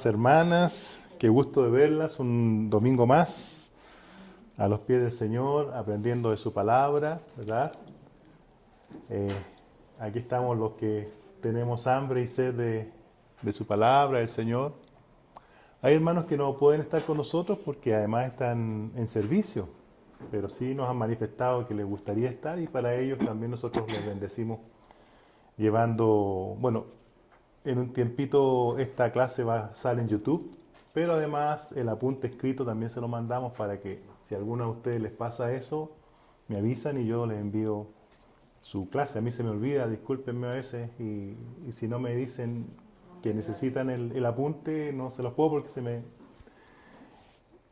hermanos, hermanas, qué gusto de verlas un domingo más a los pies del Señor, aprendiendo de su palabra, ¿verdad? Eh, Aquí estamos los que tenemos hambre y sed de su palabra, del Señor. Hay hermanos que no pueden estar con nosotros porque además están en servicio, pero sí nos han manifestado que les gustaría estar y para ellos también nosotros les bendecimos llevando, bueno, en un tiempito esta clase sale en YouTube, pero además el apunte escrito también se lo mandamos para que si a alguno de ustedes les pasa eso, me avisan y yo les envío su clase. A mí se me olvida, discúlpenme a veces, y si no me dicen que necesitan el apunte, no se los puedo porque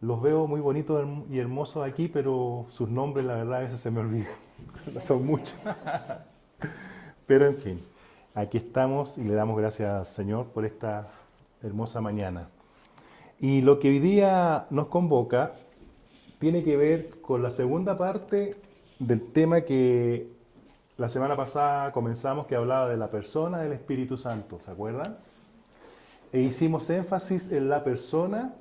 los veo muy bonitos y hermosos aquí, pero sus nombres la verdad a veces se me olvidan, son muchos. Pero en fin, aquí estamos y le damos gracias al Señor por esta hermosa mañana. Y lo que hoy día nos convoca tiene que ver con la segunda parte del tema que la semana pasada comenzamos, que hablaba de la persona del Espíritu Santo, ¿se acuerdan? E hicimos énfasis en la persona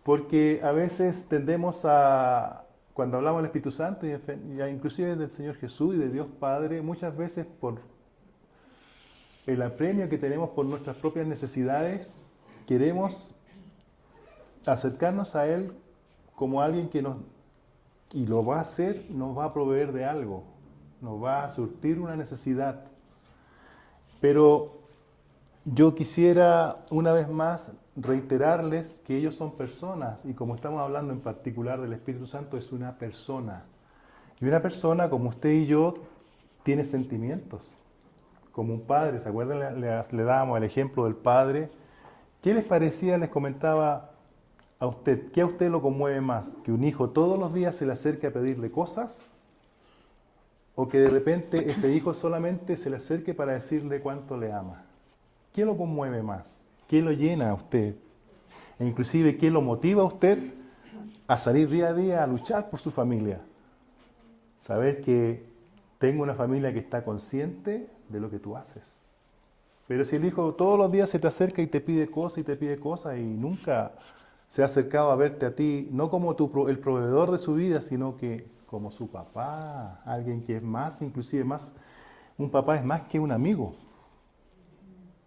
porque a veces tendemos a, cuando hablamos del Espíritu Santo, y inclusive del Señor Jesús y de Dios Padre, muchas veces por el apremio que tenemos por nuestras propias necesidades, queremos acercarnos a Él como alguien que nos, y lo va a hacer, nos va a proveer de algo, nos va a surtir una necesidad. Pero yo quisiera una vez más reiterarles que ellos son personas, y como estamos hablando en particular del Espíritu Santo, es una persona. Y una persona como usted y yo tiene sentimientos. Como un padre, ¿se acuerdan? Le dábamos el ejemplo del padre. ¿Qué les parecía? Les comentaba a usted, ¿qué a usted lo conmueve más? ¿Que un hijo todos los días se le acerque a pedirle cosas? ¿O que de repente ese hijo solamente se le acerque para decirle cuánto le ama? ¿Qué lo conmueve más? ¿Qué lo llena a usted? E inclusive, ¿qué lo motiva a usted a salir día a día a luchar por su familia? Saber que tengo una familia que está consciente de lo que tú haces. Pero si el hijo todos los días se te acerca y te pide cosas y nunca se ha acercado a verte a ti, no como el proveedor de su vida, sino que como su papá, alguien que es más, inclusive más, un papá es más que un amigo.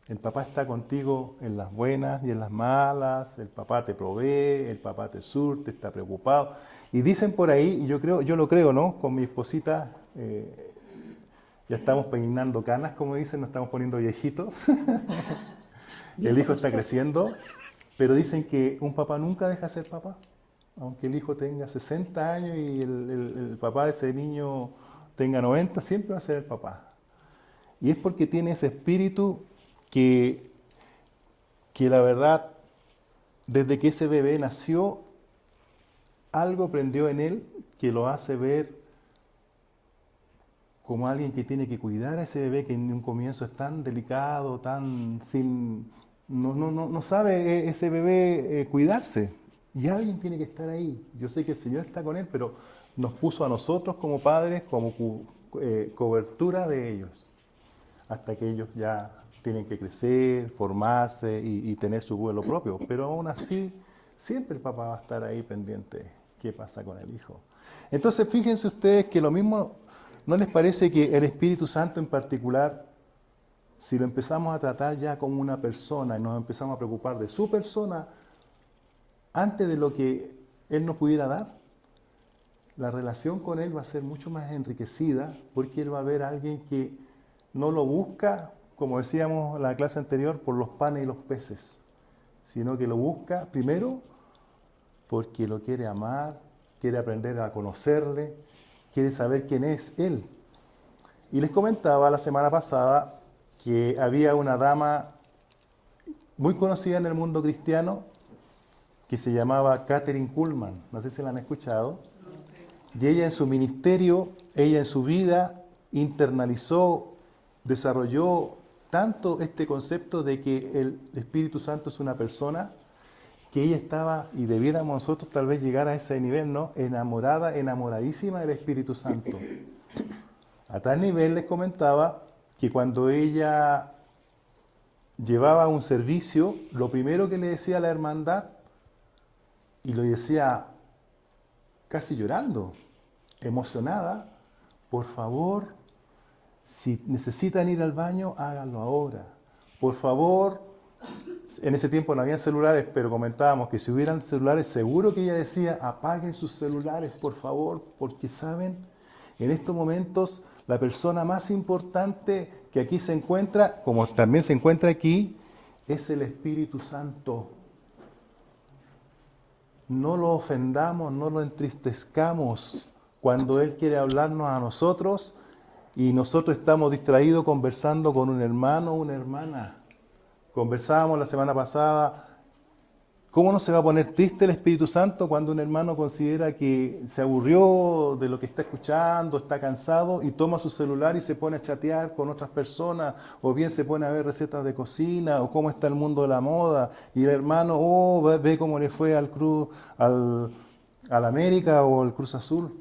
El papá está contigo en las buenas y en las malas, el papá te provee, el papá te surte, está preocupado. Y dicen por ahí, y yo lo creo, ¿no? Con mi esposita, ya estamos peinando canas, como dicen, nos estamos poniendo viejitos. El hijo está creciendo, pero dicen que un papá nunca deja de ser papá. Aunque el hijo tenga 60 años y el papá de ese niño tenga 90, siempre va a ser el papá. Y es porque tiene ese espíritu que la verdad, desde que ese bebé nació, algo prendió en él que lo hace ver como alguien que tiene que cuidar a ese bebé que en un comienzo es tan delicado, tan sin... No sabe ese bebé cuidarse. Y alguien tiene que estar ahí. Yo sé que el Señor está con él, pero nos puso a nosotros como padres como cobertura de ellos. Hasta que ellos ya tienen que crecer, formarse y tener su vuelo propio. Pero aún así, siempre el papá va a estar ahí pendiente. ¿Qué pasa con el hijo? Entonces, fíjense ustedes que lo mismo, ¿no les parece que el Espíritu Santo en particular, si lo empezamos a tratar ya como una persona y nos empezamos a preocupar de su persona, antes de lo que Él nos pudiera dar, la relación con Él va a ser mucho más enriquecida porque Él va a ver a alguien que no lo busca, como decíamos en la clase anterior, por los panes y los peces, sino que lo busca primero porque lo quiere amar, quiere aprender a conocerle, quiere saber quién es Él. Y les comentaba la semana pasada que había una dama muy conocida en el mundo cristiano que se llamaba Kathryn Kuhlman, no sé si la han escuchado, y ella en su ministerio, ella en su vida internalizó, desarrolló tanto este concepto de que el Espíritu Santo es una persona, que ella estaba, y debiéramos nosotros tal vez llegar a ese nivel, ¿no? Enamorada, enamoradísima del Espíritu Santo. A tal nivel les comentaba que cuando ella llevaba un servicio, lo primero que le decía a la hermandad, y lo decía casi llorando, emocionada, por favor, si necesitan ir al baño, háganlo ahora. Por favor, en ese tiempo no había celulares, pero comentábamos que si hubieran celulares, seguro que ella decía, apaguen sus celulares, por favor, porque saben, en estos momentos, la persona más importante que aquí se encuentra, como también se encuentra aquí, es el Espíritu Santo. No lo ofendamos, no lo entristezcamos cuando Él quiere hablarnos a nosotros y nosotros estamos distraídos conversando con un hermano o una hermana. Conversábamos la semana pasada, ¿cómo no se va a poner triste el Espíritu Santo cuando un hermano considera que se aburrió de lo que está escuchando, está cansado y toma su celular y se pone a chatear con otras personas, o bien se pone a ver recetas de cocina, o cómo está el mundo de la moda, y el hermano, ve cómo le fue al América o al Cruz Azul?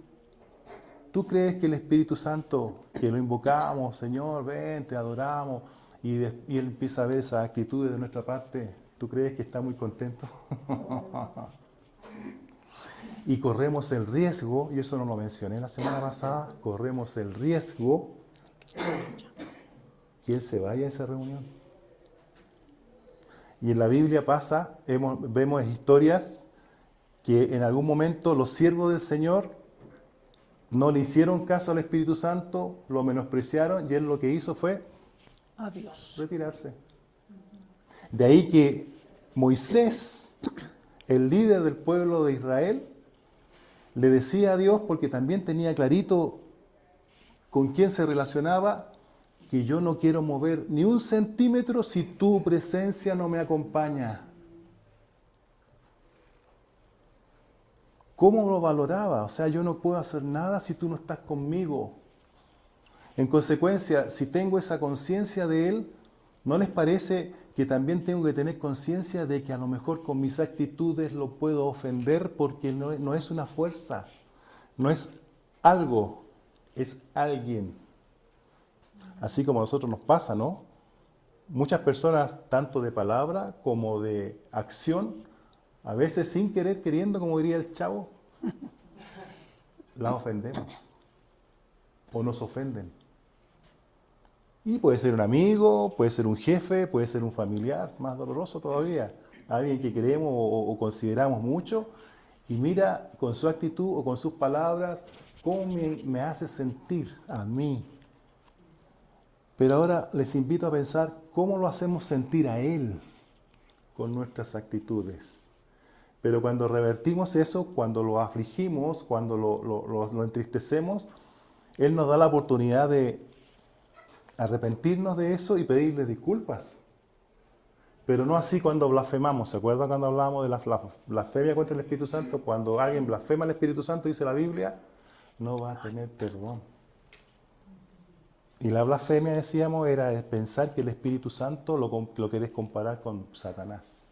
¿Tú crees que el Espíritu Santo, que lo invocamos, Señor, ven, te adoramos, y Él empieza a ver esas actitudes de nuestra parte, ¿tú crees que está muy contento? Y corremos el riesgo, y eso no lo mencioné la semana pasada, corremos el riesgo que Él se vaya a esa reunión. Y en la Biblia vemos historias que en algún momento los siervos del Señor no le hicieron caso al Espíritu Santo, lo menospreciaron, y Él lo que hizo fue Adiós. retirarse. De ahí que Moisés, el líder del pueblo de Israel, le decía a Dios, porque también tenía clarito con quién se relacionaba, que yo no quiero mover ni un centímetro si tu presencia no me acompaña. ¿Cómo lo valoraba? O sea, yo no puedo hacer nada si tú no estás conmigo. En consecuencia, si tengo esa conciencia de Él, ¿no les parece que también tengo que tener conciencia de que a lo mejor con mis actitudes lo puedo ofender porque no es una fuerza, no es algo, es alguien? Así como a nosotros nos pasa, ¿no? Muchas personas, tanto de palabra como de acción, a veces sin querer, queriendo, como diría el Chavo, las ofendemos o nos ofenden. Y puede ser un amigo, puede ser un jefe, puede ser un familiar, más doloroso todavía, alguien que queremos o consideramos mucho, y mira con su actitud o con sus palabras cómo me hace sentir a mí. Pero ahora les invito a pensar cómo lo hacemos sentir a Él con nuestras actitudes. Pero cuando revertimos eso, cuando lo afligimos, cuando lo entristecemos, Él nos da la oportunidad de arrepentirnos de eso y pedirle disculpas. Pero no así cuando blasfemamos. ¿Se acuerdan cuando hablábamos de la blasfemia contra el Espíritu Santo? Cuando alguien blasfema al Espíritu Santo, dice la Biblia, no va a tener perdón. Y la blasfemia, decíamos, era pensar que el Espíritu Santo lo querés comparar con Satanás.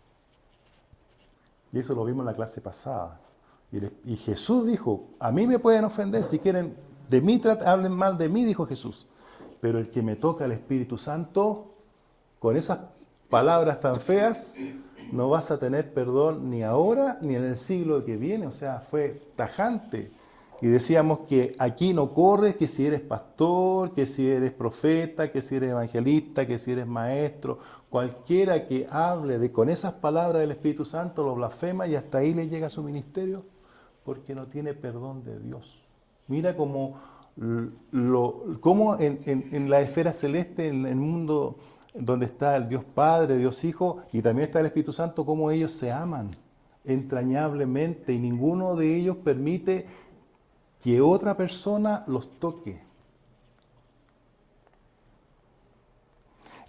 Y eso lo vimos en la clase pasada. Y Jesús dijo, a mí me pueden ofender, si quieren de mí hablen mal de mí, dijo Jesús. Pero el que me toca el Espíritu Santo, con esas palabras tan feas, no vas a tener perdón ni ahora ni en el siglo que viene. O sea, fue tajante. Y decíamos que aquí no corre que si eres pastor, que si eres profeta, que si eres evangelista, que si eres maestro, cualquiera que hable con esas palabras del Espíritu Santo lo blasfema y hasta ahí le llega su ministerio porque no tiene perdón de Dios. Mira cómo en la esfera celeste, en el mundo donde está el Dios Padre, Dios Hijo y también está el Espíritu Santo, cómo ellos se aman entrañablemente y ninguno de ellos permite que otra persona los toque.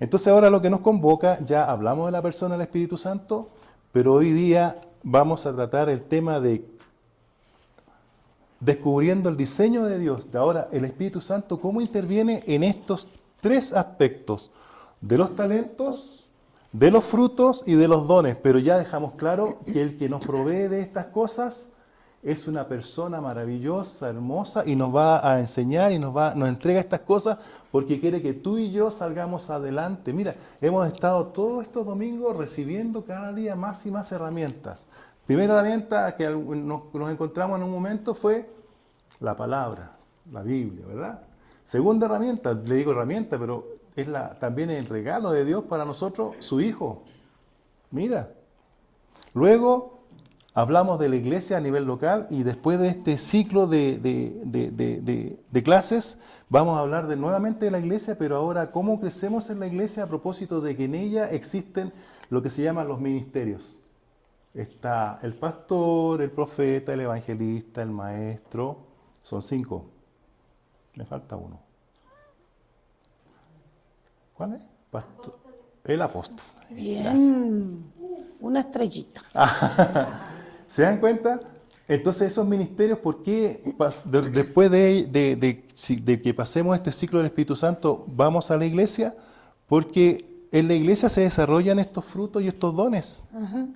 Entonces ahora lo que nos convoca, ya hablamos de la persona del Espíritu Santo, pero hoy día vamos a tratar el tema de descubriendo el diseño de Dios. De ahora el Espíritu Santo, ¿cómo interviene en estos tres aspectos? De los talentos, de los frutos y de los dones. Pero ya dejamos claro que el que nos provee de estas cosas es una persona maravillosa, hermosa, y nos va a enseñar y nos entrega estas cosas porque quiere que tú y yo salgamos adelante. Mira, hemos estado todos estos domingos recibiendo cada día más y más herramientas. Primera herramienta que nos encontramos en un momento fue la palabra, la Biblia, ¿verdad? Segunda herramienta, le digo herramienta, pero es también el regalo de Dios para nosotros, su Hijo. Mira. Luego hablamos de la iglesia a nivel local y después de este ciclo de clases vamos a hablar nuevamente de la iglesia, pero ahora cómo crecemos en la iglesia a propósito de que en ella existen lo que se llaman los ministerios. Está el pastor, el profeta, el evangelista, el maestro, son 5. Me falta uno. ¿Cuál es? Pastor, el apóstol. Bien, gracias. Una estrellita. ¿Se dan cuenta? Entonces esos ministerios, ¿por qué después de que pasemos este ciclo del Espíritu Santo vamos a la iglesia? Porque en la iglesia se desarrollan estos frutos y estos dones. Uh-huh.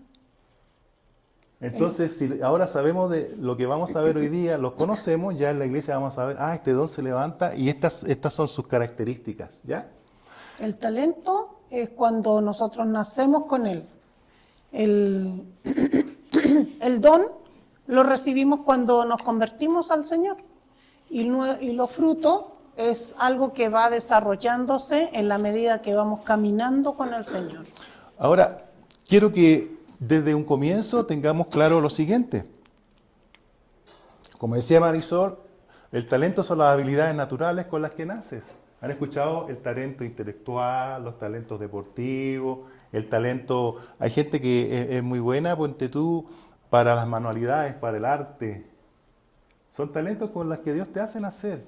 Entonces, si ahora sabemos de lo que vamos a ver hoy día, los conocemos, ya en la iglesia vamos a ver, este don se levanta y estas son sus características, ¿ya? El talento es cuando nosotros nacemos con él. El don lo recibimos cuando nos convertimos al Señor. Y los frutos es algo que va desarrollándose en la medida que vamos caminando con el Señor. Ahora, quiero que desde un comienzo tengamos claro lo siguiente. Como decía Marisol, el talento son las habilidades naturales con las que naces. ¿Han escuchado el talento intelectual, los talentos deportivos, el talento? Hay gente que es muy buena, ponte tú, para las manualidades, para el arte. Son talentos con los que Dios te hace nacer.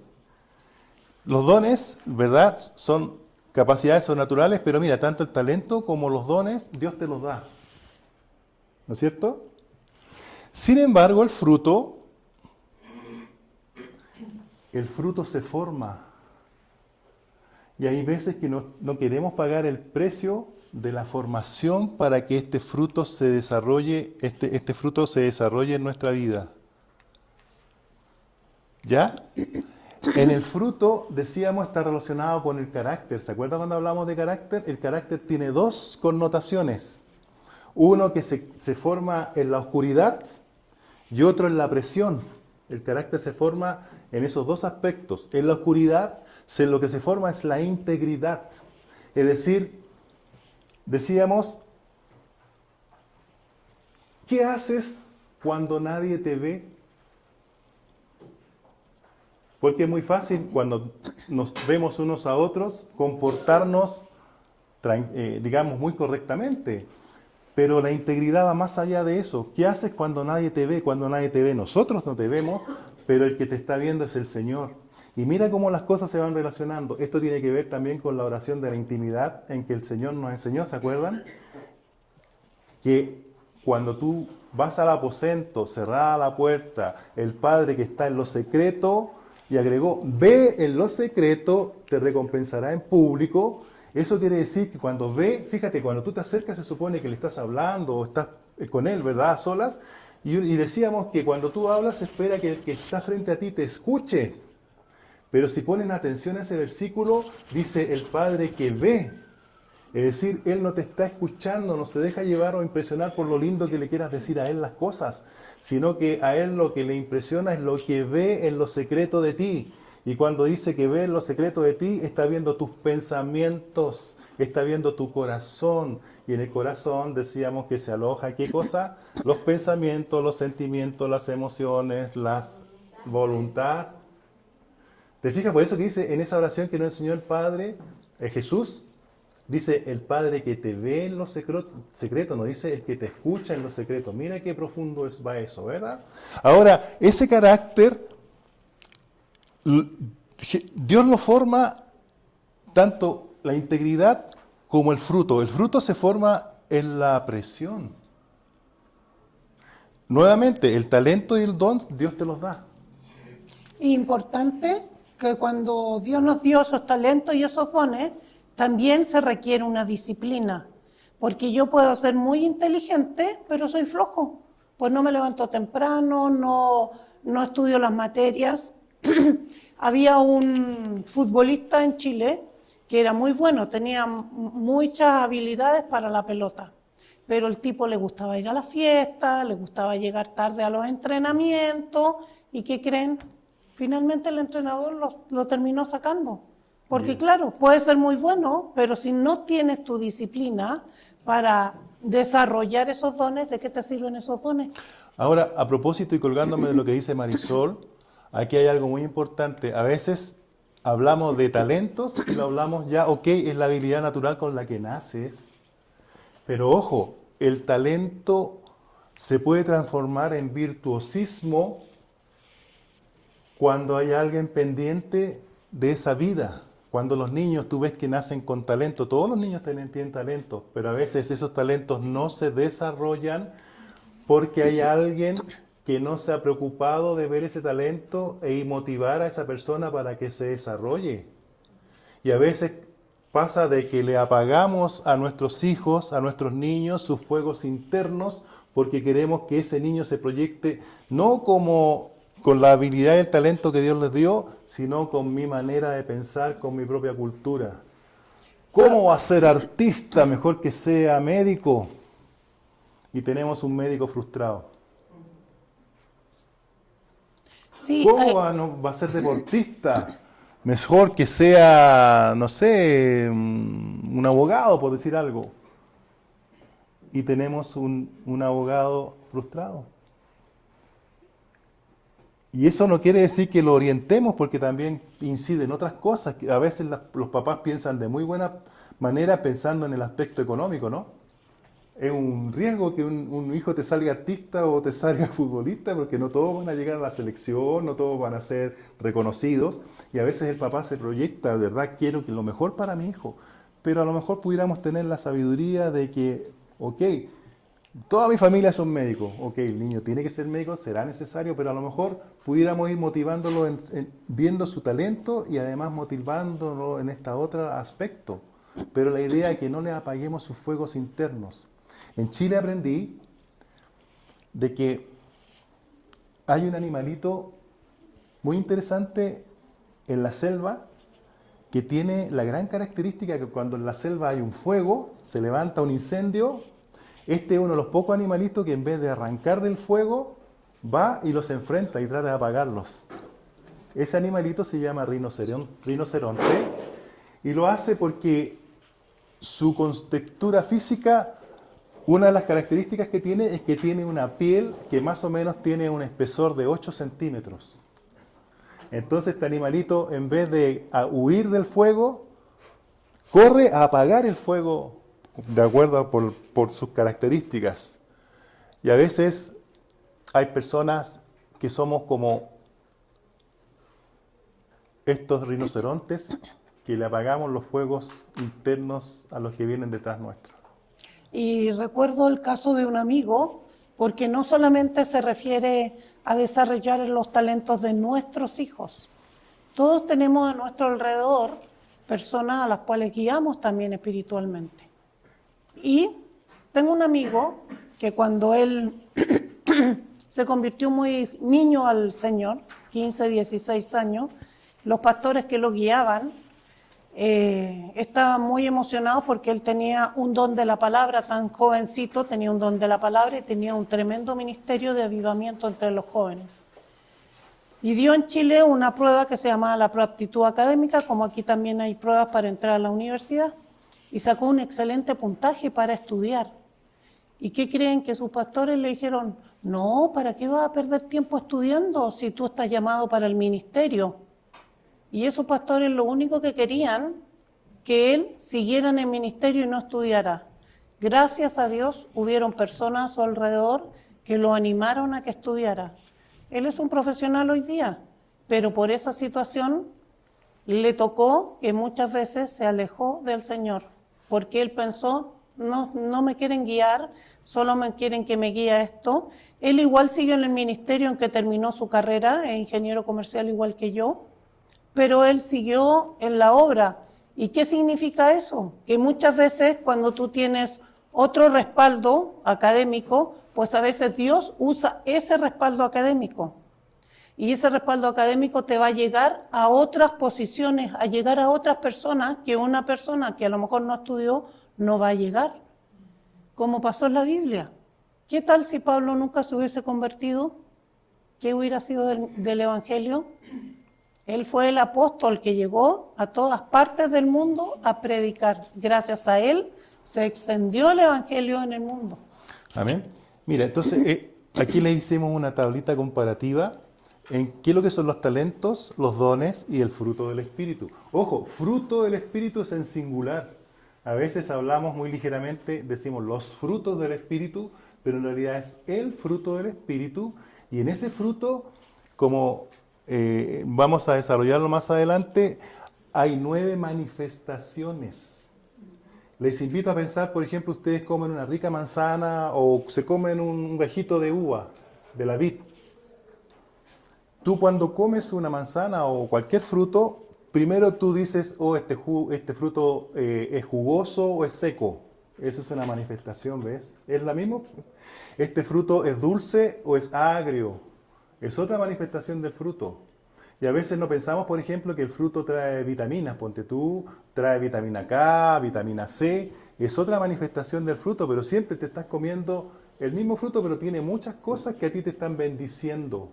Los dones, ¿verdad? Son capacidades sobrenaturales, pero mira, tanto el talento como los dones, Dios te los da. ¿No es cierto? Sin embargo, el fruto se forma. Y hay veces que no queremos pagar el precio de la formación para que este fruto se desarrolle, este fruto se desarrolle en nuestra vida. ¿Ya? En el fruto, decíamos, está relacionado con el carácter. ¿Se acuerdan cuando hablamos de carácter? El carácter tiene 2 connotaciones. Uno que se forma en la oscuridad y otro en la presión. El carácter se forma en esos 2 aspectos. En la oscuridad, lo que se forma es la integridad. Es decir, decíamos, ¿qué haces cuando nadie te ve? Porque es muy fácil cuando nos vemos unos a otros comportarnos, digamos, muy correctamente. Pero la integridad va más allá de eso. ¿Qué haces cuando nadie te ve? Cuando nadie te ve, nosotros no te vemos, pero el que te está viendo es el Señor. Y mira cómo las cosas se van relacionando. Esto tiene que ver también con la oración de la intimidad en que el Señor nos enseñó, ¿se acuerdan? Que cuando tú vas al aposento, cerrada la puerta, el Padre que está en lo secreto, y agregó, ve en lo secreto, te recompensará en público. Eso quiere decir que cuando ve, fíjate, cuando tú te acercas se supone que le estás hablando o estás con él, ¿verdad? A solas. Y decíamos que cuando tú hablas se espera que el que está frente a ti te escuche. Pero si ponen atención a ese versículo, dice el Padre que ve. Es decir, Él no te está escuchando, no se deja llevar o impresionar por lo lindo que le quieras decir a Él las cosas, sino que a Él lo que le impresiona es lo que ve en lo secreto de ti. Y cuando dice que ve en lo secreto de ti, está viendo tus pensamientos, está viendo tu corazón. Y en el corazón decíamos que se aloja, ¿qué cosa? Los pensamientos, los sentimientos, las emociones, las voluntad. ¿Te fijas? Por eso que dice en esa oración que nos enseñó el Padre, Jesús, dice el Padre que te ve en lo secreto, no dice el que te escucha en lo secreto. Mira qué profundo va eso, ¿verdad? Ahora, ese carácter, Dios lo forma tanto la integridad como el fruto. El fruto se forma en la presión. Nuevamente, el talento y el don, Dios te los da. Importante que cuando Dios nos dio esos talentos y esos dones, también se requiere una disciplina, porque yo puedo ser muy inteligente, pero soy flojo. pues no me levanto temprano, no estudio las materias. Había un futbolista en Chile que era muy bueno, tenía muchas habilidades para la pelota, pero el tipo le gustaba ir a las fiestas, le gustaba llegar tarde a los entrenamientos, ¿y qué creen? Finalmente el entrenador lo terminó sacando, porque Bien. claro, puede ser muy bueno, pero si no tienes tu disciplina para desarrollar esos dones, ¿de qué te sirven esos dones? Ahora, a propósito y colgándome de lo que dice Marisol, aquí hay algo muy importante. A veces hablamos de talentos y lo hablamos ya, ok, es la habilidad natural con la que naces, pero ojo, el talento se puede transformar en virtuosismo cuando hay alguien pendiente de esa vida. Cuando los niños, tú ves que nacen con talento, todos los niños tienen talento, pero a veces esos talentos no se desarrollan porque hay alguien que no se ha preocupado de ver ese talento y motivar a esa persona para que se desarrolle. Y a veces pasa de que le apagamos a nuestros hijos, a nuestros niños, sus fuegos internos, porque queremos que ese niño se proyecte no como con la habilidad y el talento que Dios les dio, sino con mi manera de pensar, con mi propia cultura. ¿Cómo va a ser artista mejor que sea médico? Y tenemos un médico frustrado. Sí, ¿Cómo va a ser deportista? Mejor que sea, no sé, un abogado, por decir algo. Y tenemos un abogado frustrado. Y eso no quiere decir que lo orientemos, porque también incide en otras cosas. Que a veces los papás piensan de muy buena manera pensando en el aspecto económico, ¿no? Es un riesgo que un hijo te salga artista o te salga futbolista, porque no todos van a llegar a la selección, no todos van a ser reconocidos. Y a veces el papá se proyecta, de verdad, quiero que lo mejor para mi hijo. Pero a lo mejor pudiéramos tener la sabiduría de que, ok, toda mi familia son médicos, ok, el niño tiene que ser médico, será necesario, pero a lo mejor pudiéramos ir motivándolo viendo su talento y además motivándolo en este otro aspecto. Pero la idea es que no le apaguemos sus fuegos internos. En Chile aprendí de que hay un animalito muy interesante en la selva que tiene la gran característica que cuando en la selva hay un fuego, se levanta un incendio, este es uno de los pocos animalitos que en vez de arrancar del fuego, va y los enfrenta y trata de apagarlos. Ese animalito se llama rinoceronte y lo hace porque su contextura física, una de las características que tiene es que tiene una piel que más o menos tiene un espesor de 8 centímetros. Entonces este animalito, en vez de huir del fuego, corre a apagar el fuego de acuerdo por sus características. Y a veces hay personas que somos como estos rinocerontes que le apagamos los fuegos internos a los que vienen detrás nuestro. y recuerdo el caso de un amigo, porque no solamente se refiere a desarrollar los talentos de nuestros hijos. Todos tenemos a nuestro alrededor personas a las cuales guiamos también espiritualmente. Y tengo un amigo que cuando él se convirtió muy niño al Señor, 15, 16 años, los pastores que lo guiaban estaban muy emocionados porque él tenía un don de la palabra, tan jovencito, tenía un don de la palabra y tenía un tremendo ministerio de avivamiento entre los jóvenes. Y dio en Chile una prueba que se llamaba la prueba de aptitud académica, como aquí también hay pruebas para entrar a la universidad, y sacó un excelente puntaje para estudiar. ¿Y qué creen? Que sus pastores le dijeron, no, ¿para qué vas a perder tiempo estudiando si tú estás llamado para el ministerio? Y esos pastores lo único que querían, que él siguiera en el ministerio y no estudiara. Gracias a Dios hubieron personas a su alrededor que lo animaron a que estudiara. Él es un profesional hoy día, pero por esa situación le tocó que muchas veces se alejó del Señor, porque él pensó, no me quieren guiar, solo me quieren que me guíe a esto. Él igual siguió en el ministerio en que terminó su carrera, es ingeniero comercial igual que yo, pero él siguió en la obra. ¿Y qué significa eso? Que muchas veces cuando tú tienes otro respaldo académico, pues a veces Dios usa ese respaldo académico. Y ese respaldo académico te va a llegar a otras posiciones, a llegar a otras personas que una persona que a lo mejor no estudió no va a llegar. Como pasó en la Biblia. ¿Qué tal si Pablo nunca se hubiese convertido? ¿Qué hubiera sido del Evangelio? Él fue el apóstol que llegó a todas partes del mundo a predicar. Gracias a él se extendió el Evangelio en el mundo. Amén. Mira, entonces aquí le hicimos una tablita comparativa en qué es lo que son los talentos, los dones y el fruto del Espíritu. Ojo, fruto del Espíritu es en singular. A veces hablamos muy ligeramente, decimos los frutos del Espíritu, pero en realidad es el fruto del Espíritu. Y en ese fruto, como vamos a desarrollarlo más adelante, hay 9 manifestaciones. Les invito a pensar, por ejemplo, ustedes comen una rica manzana o se comen un gajito de uva, de la vid. Tú cuando comes una manzana o cualquier fruto, primero tú dices, oh, este fruto es jugoso o es seco. Eso es una manifestación, ¿ves? Es la misma. Este fruto es dulce o es agrio. Es otra manifestación del fruto. Y a veces no pensamos, por ejemplo, que el fruto trae vitaminas. Ponte tú, trae vitamina K, vitamina C. Es otra manifestación del fruto, pero siempre te estás comiendo el mismo fruto, pero tiene muchas cosas que a ti te están bendiciendo.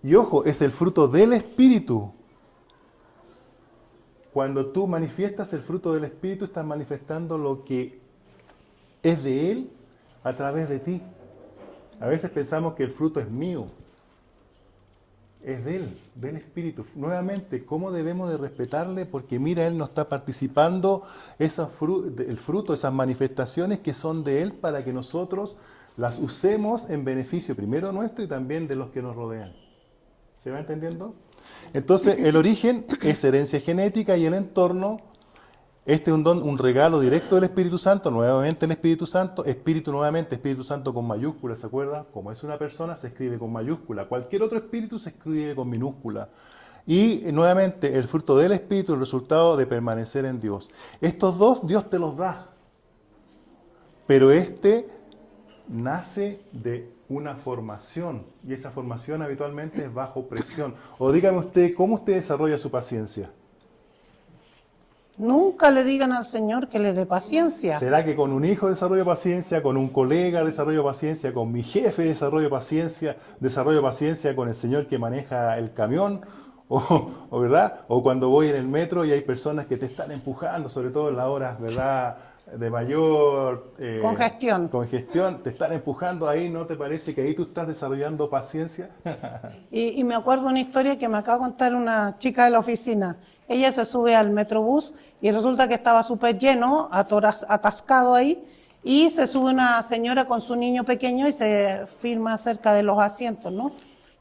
Y ojo, es el fruto del Espíritu. Cuando tú manifiestas el fruto del Espíritu, estás manifestando lo que es de Él a través de ti. A veces pensamos que el fruto es mío. Es de Él, del Espíritu. Nuevamente, ¿cómo debemos de respetarle? Porque mira, Él nos está participando el fruto, esas manifestaciones que son de Él para que nosotros las usemos en beneficio primero nuestro y también de los que nos rodean. ¿Se va entendiendo? Entonces, el origen es herencia genética y el entorno, este es un don, un regalo directo del Espíritu Santo, nuevamente el Espíritu Santo, Espíritu nuevamente, Espíritu Santo con mayúscula, ¿se acuerda? Como es una persona, se escribe con mayúscula. Cualquier otro espíritu se escribe con minúscula. Y nuevamente, el fruto del Espíritu, el resultado de permanecer en Dios. Estos dos, Dios te los da. Pero este nace de una formación, y esa formación habitualmente es bajo presión. O dígame usted, ¿cómo usted desarrolla su paciencia? Nunca le digan al Señor que le dé paciencia. ¿Será que con un hijo desarrollo paciencia, con un colega desarrollo paciencia, con mi jefe desarrollo paciencia con el señor que maneja el camión? O ¿verdad? O cuando voy en el metro y hay personas que te están empujando, sobre todo en las horas, ¿verdad?, de mayor congestión, te están empujando ahí, ¿no te parece que ahí tú estás desarrollando paciencia? Y me acuerdo una historia que me acaba de contar una chica de la oficina. Ella se sube al metrobús y resulta que estaba súper lleno, atascado ahí, y se sube una señora con su niño pequeño y se firma cerca de los asientos, ¿no?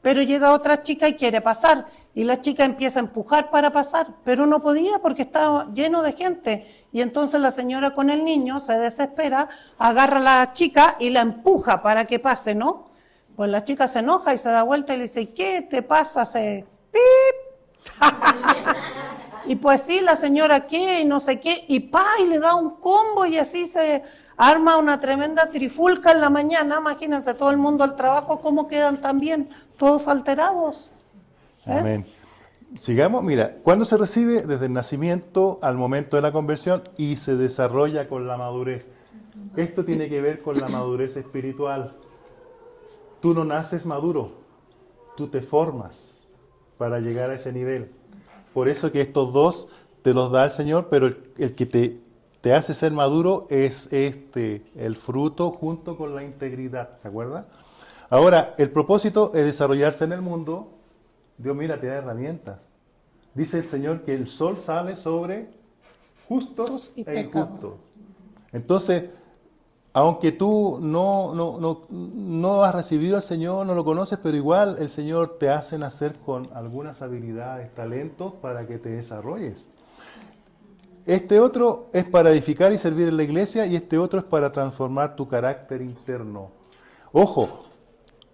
Pero llega otra chica y quiere pasar, y la chica empieza a empujar para pasar, pero no podía porque estaba lleno de gente. Y entonces la señora con el niño se desespera, agarra a la chica y la empuja para que pase, ¿no? Pues la chica se enoja y se da vuelta y le dice, ¿qué te pasa? ¡Pip! Y pues sí, la señora qué, y no sé qué, y pa, y le da un combo y así se arma una tremenda trifulca en la mañana. Imagínense todo el mundo al trabajo, cómo quedan también todos alterados. ¿Ves? Amén. Sigamos, mira, ¿cuándo se recibe? Desde el nacimiento al momento de la conversión y se desarrolla con la madurez. Esto tiene que ver con la madurez espiritual. Tú no naces maduro, tú te formas para llegar a ese nivel. Por eso que estos dos te los da el Señor, pero el que te hace ser maduro es el fruto junto con la integridad, ¿se acuerda? Ahora, el propósito es desarrollarse en el mundo. Dios, mira, te da herramientas. Dice el Señor que el sol sale sobre justos e injustos. Entonces, aunque tú no has recibido al Señor, no lo conoces, pero igual el Señor te hace nacer con algunas habilidades, talentos para que te desarrolles. Este otro es para edificar y servir en la iglesia y este otro es para transformar tu carácter interno. Ojo,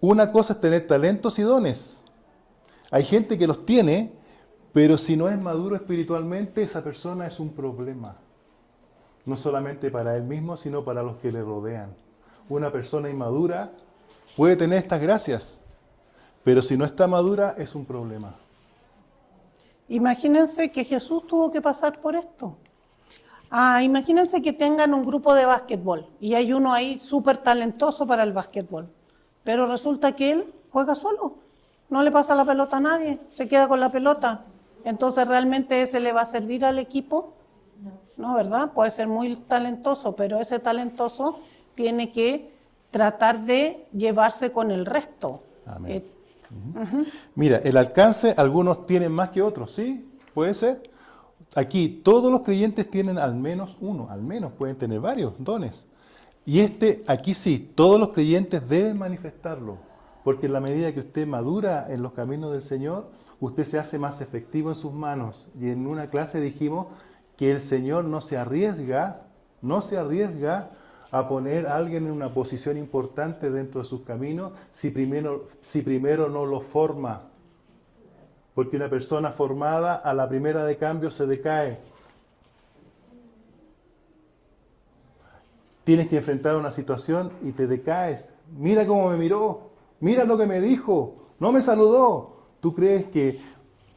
una cosa es tener talentos y dones. Hay gente que los tiene, pero si no es maduro espiritualmente, esa persona es un problema. no solamente para él mismo, sino para los que le rodean. Una persona inmadura puede tener estas gracias, pero si no está madura es un problema. Imagínense que Jesús tuvo que pasar por esto. Imagínense que tengan un grupo de básquetbol y hay uno ahí súper talentoso para el básquetbol, pero resulta que él juega solo, no le pasa la pelota a nadie, se queda con la pelota. Entonces, ¿realmente ese le va a servir al equipo? No, ¿verdad? Puede ser muy talentoso, pero ese talentoso tiene que tratar de llevarse con el resto. Amén. Mira, el alcance, algunos tienen más que otros, ¿sí? Puede ser. Aquí todos los creyentes tienen al menos uno, al menos pueden tener varios dones. Y aquí sí, todos los creyentes deben manifestarlo, porque en la medida que usted madura en los caminos del Señor, usted se hace más efectivo en sus manos. Y en una clase dijimos que el Señor no se arriesga a poner a alguien en una posición importante dentro de sus caminos si primero no lo forma. Porque una persona formada a la primera de cambio se decae. Tienes que enfrentar una situación y te decaes. Mira cómo me miró, mira lo que me dijo, no me saludó. ¿Tú crees que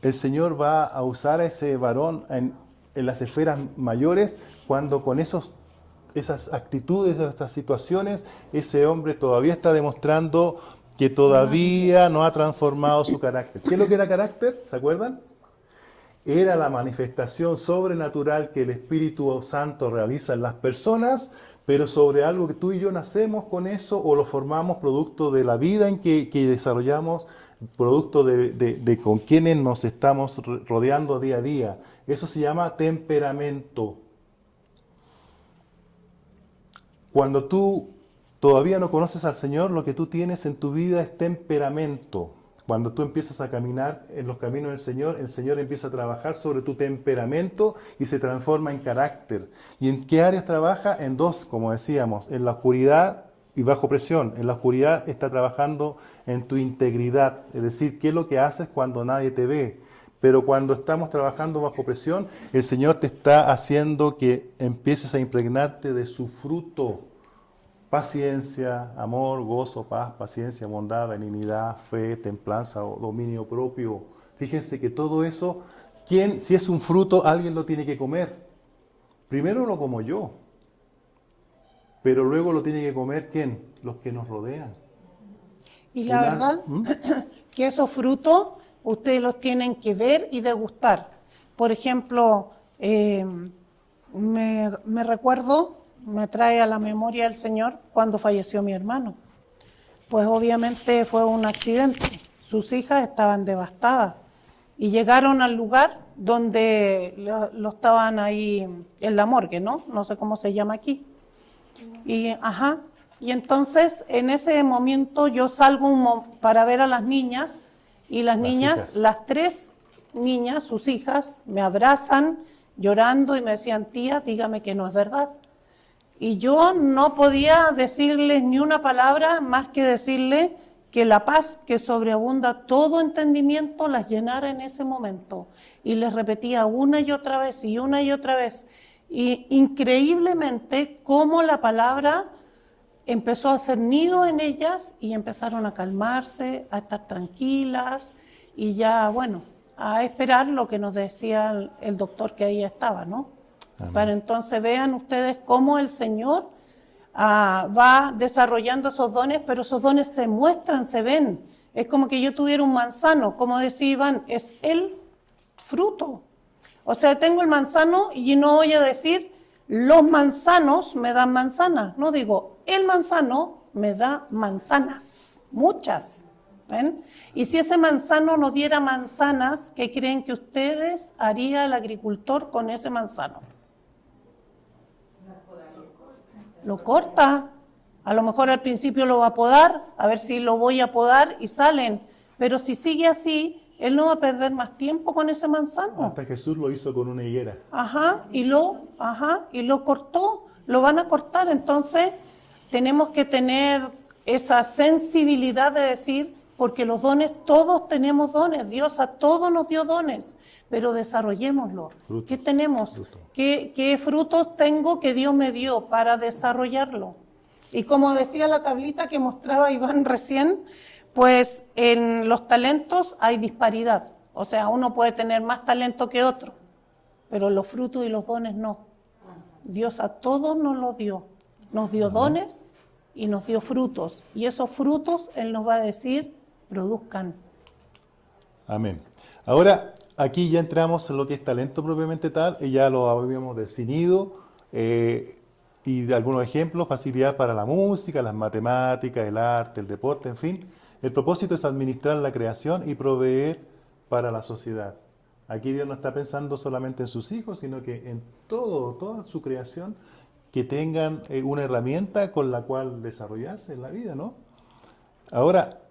el Señor va a usar a ese varón en las esferas mayores cuando con esas actitudes, estas situaciones, ese hombre todavía está demostrando que todavía no ha transformado su carácter? ¿Qué es lo que era carácter? ¿Se acuerdan? Era la manifestación sobrenatural que el Espíritu Santo realiza en las personas, pero sobre algo que tú y yo nacemos con eso o lo formamos producto de la vida en que desarrollamos, producto de con quienes nos estamos rodeando día a día. Eso se llama temperamento. Cuando tú todavía no conoces al Señor, lo que tú tienes en tu vida es temperamento. Cuando tú empiezas a caminar en los caminos del Señor, el Señor empieza a trabajar sobre tu temperamento y se transforma en carácter. ¿Y en qué áreas trabaja? En dos, como decíamos, en la oscuridad y bajo presión. En la oscuridad está trabajando en tu integridad, es decir, qué es lo que haces cuando nadie te ve. Pero cuando estamos trabajando bajo presión, el Señor te está haciendo que empieces a impregnarte de su fruto. Paciencia, amor, gozo, paz, paciencia, bondad, benignidad, fe, templanza o dominio propio. Fíjense que todo eso, si es un fruto, alguien lo tiene que comer. Primero lo como yo, pero luego lo tiene que comer ¿quién? Los que nos rodean. Y la verdad que esos frutos ustedes los tienen que ver y degustar. Por ejemplo, me recuerdo, me trae a la memoria el Señor cuando falleció mi hermano. Pues obviamente fue un accidente. Sus hijas estaban devastadas y llegaron al lugar donde lo estaban ahí en la morgue, ¿no? No sé cómo se llama aquí. Y entonces en ese momento yo salgo para ver a las niñas y las niñas, las tres niñas, sus hijas, me abrazan llorando y me decían, tía, dígame que no es verdad. Y yo no podía decirles ni una palabra más que decirle que la paz que sobreabunda todo entendimiento las llenara en ese momento. Y les repetía una y otra vez y una y otra vez. Y increíblemente cómo la palabra empezó a hacer nido en ellas y empezaron a calmarse, a estar tranquilas y ya, bueno, a esperar lo que nos decía el doctor que ahí estaba, ¿no? Amén. Para entonces vean ustedes cómo el Señor va desarrollando esos dones, pero esos dones se muestran, se ven. Es como que yo tuviera un manzano, como decía Iván, es el fruto. O sea, tengo el manzano y no voy a decir, los manzanos me dan manzanas. No digo, el manzano me da manzanas, muchas. ¿Ven? Y si ese manzano no diera manzanas, ¿qué creen que ustedes haría el agricultor con ese manzano? Lo corta. A lo mejor al principio lo va a podar, a ver si lo voy a podar y salen. Pero si sigue así, él no va a perder más tiempo con ese manzano. Hasta Jesús lo hizo con una higuera. Y lo cortó, lo van a cortar. Entonces, tenemos que tener esa sensibilidad de decir porque los dones, todos tenemos dones, Dios a todos nos dio dones, pero desarrollémoslos. Frutos. ¿Qué tenemos? Frutos. ¿Qué frutos tengo que Dios me dio para desarrollarlo? Y como decía la tablita que mostraba Iván recién, pues en los talentos hay disparidad. O sea, uno puede tener más talento que otro, pero los frutos y los dones no. Dios a todos nos los dio. Nos dio dones y nos dio frutos. Y esos frutos Él nos va a decir, produzcan. Amén. Ahora, aquí ya entramos en lo que es talento propiamente tal, y ya lo habíamos definido, y de algunos ejemplos: facilidad para la música, las matemáticas, el arte, el deporte, en fin. El propósito es administrar la creación y proveer para la sociedad. Aquí Dios no está pensando solamente en sus hijos, sino que en toda su creación, que tengan una herramienta con la cual desarrollarse en la vida, ¿no? Ahora,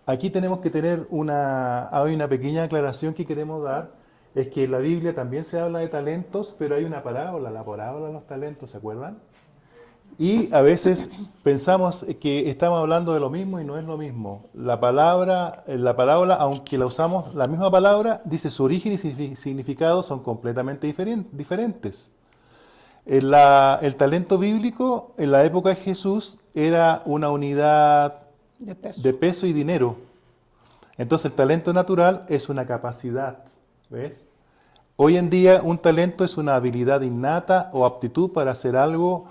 aquí tenemos que tener hay una pequeña aclaración que queremos dar, es que en la Biblia también se habla de talentos, pero hay una parábola, la parábola de los talentos, ¿se acuerdan? Y a veces pensamos que estamos hablando de lo mismo y no es lo mismo. La parábola, aunque la usamos, la misma palabra, dice su origen y significado son completamente diferentes. El talento bíblico en la época de Jesús era una unidad de peso y dinero. Entonces el talento natural es una capacidad, ¿ves? Hoy en día un talento es una habilidad innata o aptitud para hacer algo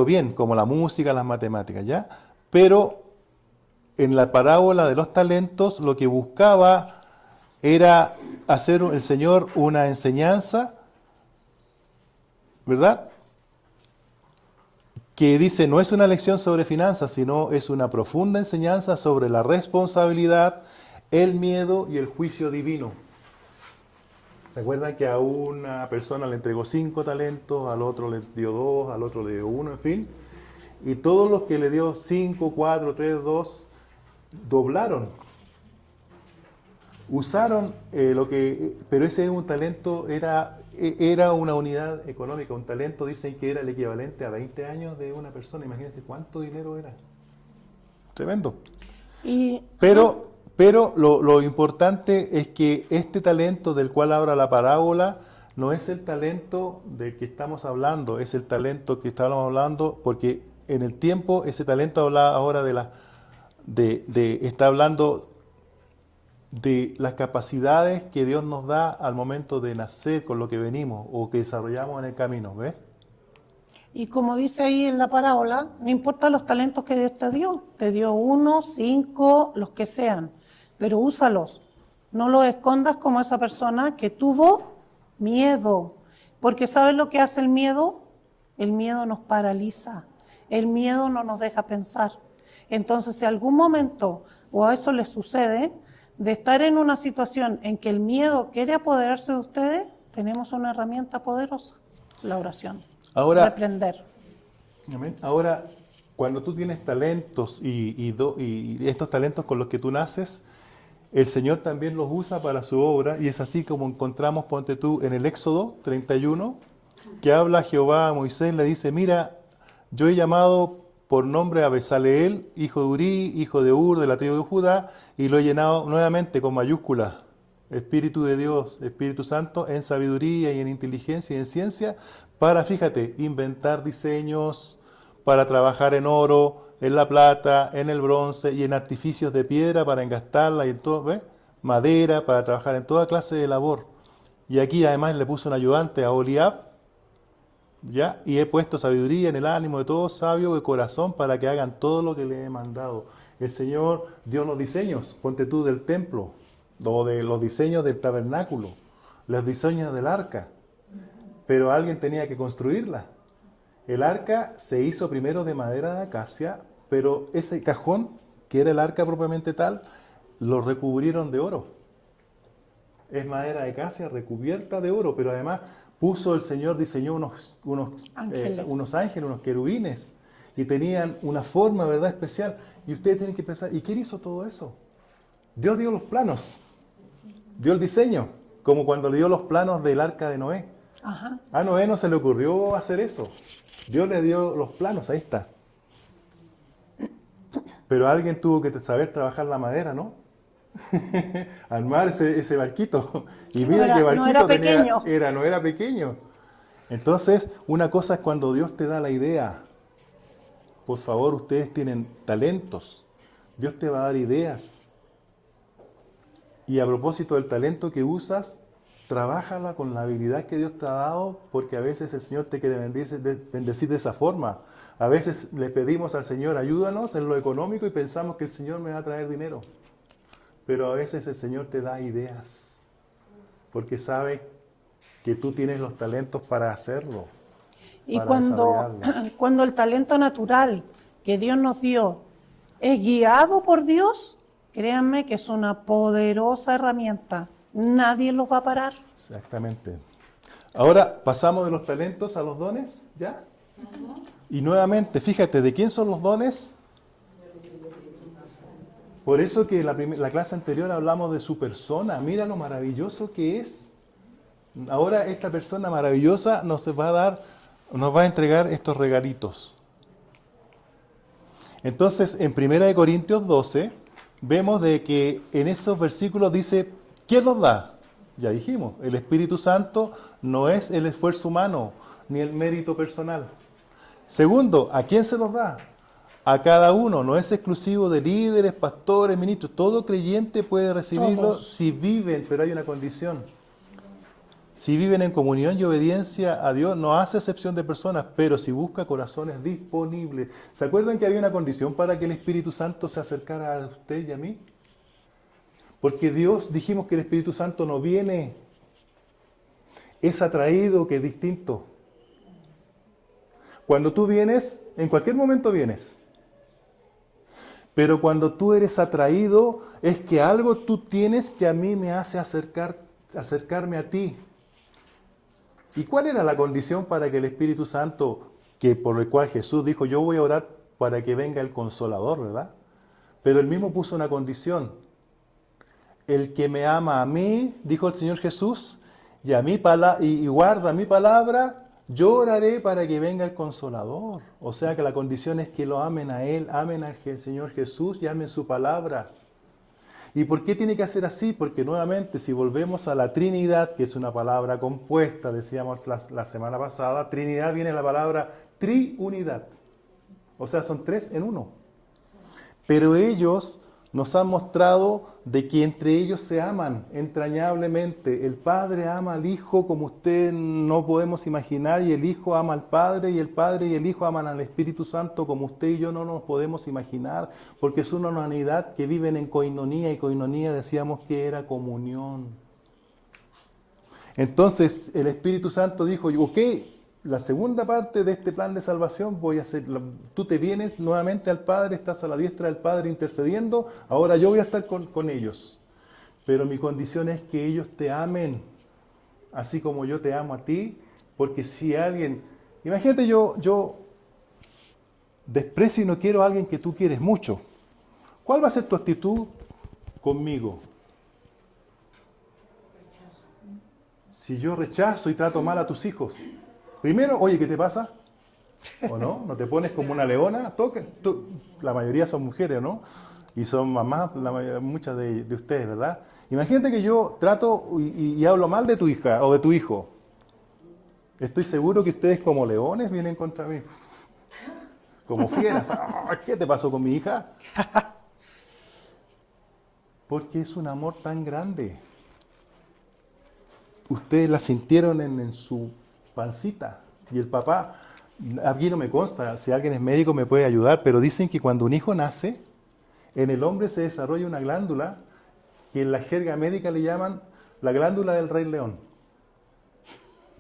bien, como la música, las matemáticas, ¿ya? Pero en la parábola de los talentos lo que buscaba era hacer el Señor una enseñanza, ¿verdad? Que dice, no es una lección sobre finanzas, sino es una profunda enseñanza sobre la responsabilidad, el miedo y el juicio divino. ¿Se acuerdan que a una persona le entregó 5 talentos, al otro le dio 2, al otro le dio 1, en fin? Y todos los que le dio 5, 4, 3, 2, doblaron. Usaron pero ese es un talento, era una unidad económica. Un talento dicen que era el equivalente a 20 años de una persona. Imagínense cuánto dinero era. Tremendo. Pero lo importante es que este talento del cual habla la parábola no es el talento del que estamos hablando, es el talento que estábamos hablando, porque en el tiempo ese talento habla ahora está hablando de las capacidades que Dios nos da al momento de nacer, con lo que venimos o que desarrollamos en el camino, ¿ves? Y como dice ahí en la parábola, no importa los talentos que Dios te dio 1, 5, los que sean, pero úsalos. No los escondas como esa persona que tuvo miedo, porque ¿sabes lo que hace el miedo? El miedo nos paraliza, el miedo no nos deja pensar. Entonces, si algún momento o a eso les sucede, de estar en una situación en que el miedo quiere apoderarse de ustedes, tenemos una herramienta poderosa, la oración. Ahora, reprender. Ahora, cuando tú tienes talentos y estos talentos con los que tú naces, el Señor también los usa para su obra, y es así como encontramos, ponte tú, en el Éxodo 31, que habla Jehová a Moisés, le dice, mira, yo he llamado por nombre a Besaleel, hijo de Urí, hijo de Ur, de la tribu de Judá, y lo he llenado nuevamente con mayúsculas, Espíritu de Dios, Espíritu Santo, en sabiduría y en inteligencia y en ciencia, para, fíjate, inventar diseños, para trabajar en oro, en la plata, en el bronce y en artificios de piedra para engastarla y en todo, ¿ves? Madera, para trabajar en toda clase de labor. Y aquí además le puso un ayudante a Oliab, ¿ya? Y he puesto sabiduría en el ánimo de todo sabio de corazón para que hagan todo lo que le he mandado. El Señor dio los diseños, ponte tú, del templo, o de los diseños del tabernáculo, los diseños del arca, pero alguien tenía que construirla. El arca se hizo primero de madera de acacia, pero ese cajón, que era el arca propiamente tal, lo recubrieron de oro. Es madera de acacia recubierta de oro, pero además el Señor diseñó unos ángeles, unos querubines, y tenían una forma, ¿verdad?, especial. Y ustedes tienen que pensar, ¿y quién hizo todo eso? Dios dio los planos, dio el diseño, como cuando le dio los planos del arca de Noé. Ajá. A Noé no se le ocurrió hacer eso. Dios le dio los planos, ahí está. Pero alguien tuvo que saber trabajar la madera, ¿no? Armar ese barquito. Y mira que barquito no era pequeño. no era pequeño. Entonces, una cosa es cuando Dios te da la idea. Por favor, ustedes tienen talentos. Dios te va a dar ideas. Y a propósito del talento que usas, trabájala con la habilidad que Dios te ha dado, porque a veces el Señor te quiere bendecir de esa forma. A veces le pedimos al Señor, ayúdanos en lo económico y pensamos que el Señor me va a traer dinero. Pero a veces el Señor te da ideas, porque sabe que tú tienes los talentos para hacerlo. Y para desarrollarlo. cuando el talento natural que Dios nos dio es guiado por Dios, créanme que es una poderosa herramienta. Nadie los va a parar. Exactamente. Ahora pasamos de los talentos a los dones, ¿ya? Y nuevamente, fíjate, ¿de quién son los dones? Por eso que la clase anterior hablamos de su persona. Mira lo maravilloso que es. Ahora esta persona maravillosa nos va a entregar estos regalitos. Entonces, en 1 Corintios 12, vemos de que en esos versículos dice, ¿quién los da? Ya dijimos, el Espíritu Santo no es el esfuerzo humano, ni el mérito personal. Segundo, ¿a quién se los da? A cada uno, no es exclusivo de líderes, pastores, ministros. Todo creyente puede recibirlo Todos. si viven, pero hay una condición. Si viven en comunión y obediencia a Dios, no hace excepción de personas, pero si busca corazones disponibles. ¿Se acuerdan que había una condición para que el Espíritu Santo se acercara a usted y a mí? Porque Dios, dijimos que el Espíritu Santo no viene, es atraído, que es distinto. Cuando tú vienes, en cualquier momento vienes. Pero cuando tú eres atraído, es que algo tú tienes que a mí me hace acercarme a ti. ¿Y cuál era la condición para que el Espíritu Santo, que por el cual Jesús dijo, yo voy a orar para que venga el Consolador, ¿verdad? Pero él mismo puso una condición. El que me ama a mí, dijo el Señor Jesús, y guarda mi palabra, yo oraré para que venga el Consolador. O sea que la condición es que lo amen a Él, amen al Señor Jesús y amen su palabra. ¿Y por qué tiene que ser así? Porque nuevamente, si volvemos a la Trinidad, que es una palabra compuesta, decíamos la semana pasada, Trinidad viene la palabra triunidad. O sea, son tres en uno. Pero ellos nos han mostrado de que entre ellos se aman entrañablemente. El Padre ama al Hijo como usted no podemos imaginar, y el Hijo ama al Padre y el Hijo aman al Espíritu Santo como usted y yo no nos podemos imaginar, porque es una unidad que viven en coinonía, y coinonía decíamos que era comunión. Entonces el Espíritu Santo dijo, ok, la segunda parte de este plan de salvación voy a hacer, tú te vienes nuevamente al Padre, estás a la diestra del Padre intercediendo, ahora yo voy a estar con ellos. Pero mi condición es que ellos te amen, así como yo te amo a ti, porque si alguien, imagínate yo desprecio y no quiero a alguien que tú quieres mucho. ¿Cuál va a ser tu actitud conmigo? Si yo rechazo y trato mal a tus hijos, primero, oye, ¿qué te pasa? ¿O no? ¿No te pones como una leona? La mayoría son mujeres, ¿no? Y son mamás, muchas de ustedes, ¿verdad? Imagínate que yo trato y hablo mal de tu hija o de tu hijo. Estoy seguro que ustedes como leones vienen contra mí. Como fieras. ¿Qué te pasó con mi hija? Porque es un amor tan grande. Ustedes la sintieron en su pancita. Y el papá, aquí no me consta, si alguien es médico me puede ayudar, pero dicen que cuando un hijo nace, en el hombre se desarrolla una glándula que en la jerga médica le llaman la glándula del Rey León.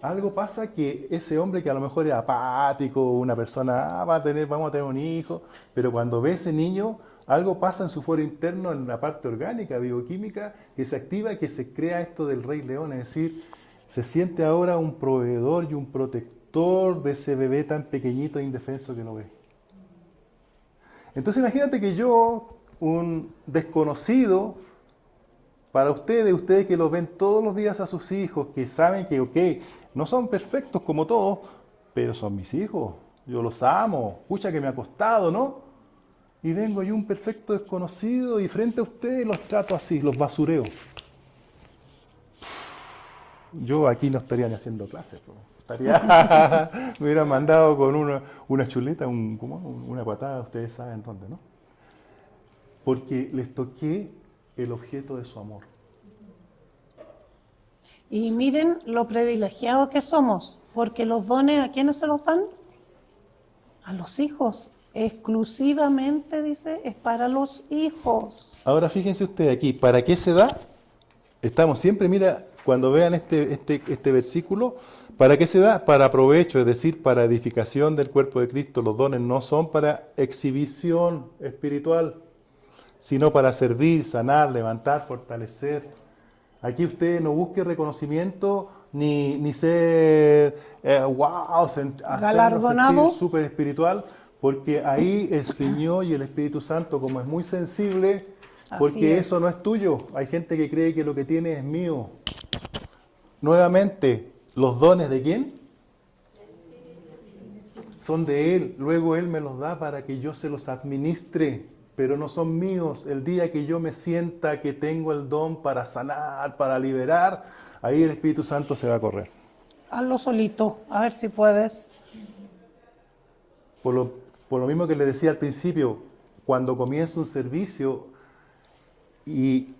Algo pasa que ese hombre que a lo mejor es apático, una persona, vamos a tener un hijo, pero cuando ve ese niño, algo pasa en su fuero interno, en la parte orgánica, bioquímica, que se activa y que se crea esto del Rey León, es decir, se siente ahora un proveedor y un protector de ese bebé tan pequeñito e indefenso que lo ve. Entonces imagínate que yo, un desconocido, para ustedes que los ven todos los días a sus hijos, que saben que, ok, no son perfectos como todos, pero son mis hijos, yo los amo, pucha que me ha costado, ¿no? y vengo yo un perfecto desconocido y frente a ustedes los trato así, los basureo. Yo aquí no estaría ni haciendo clases, estaría, me hubieran mandado con una chuleta, una patada, ustedes saben dónde, ¿no? Porque les toqué el objeto de su amor. Y miren lo privilegiados que somos, porque los dones, ¿a quiénes se los dan? A los hijos. Exclusivamente, dice, es para los hijos. Ahora fíjense ustedes aquí, ¿para qué se da? Estamos siempre, mira, cuando vean este versículo, ¿para qué se da? Para provecho, es decir, para edificación del cuerpo de Cristo. Los dones no son para exhibición espiritual, sino para servir, sanar, levantar, fortalecer. Aquí usted no busque reconocimiento ni ser galardonado, súper espiritual, porque ahí el Señor y el Espíritu Santo, como es muy sensible, porque eso no es tuyo. Hay gente que cree que lo que tiene es mío. Nuevamente, ¿los dones de quién? Son de Él. Luego Él me los da para que yo se los administre, pero no son míos. El día que yo me sienta que tengo el don para sanar, para liberar, ahí el Espíritu Santo se va a correr. Hazlo solito, a ver si puedes. Por lo mismo que le decía al principio, cuando comienza un servicio y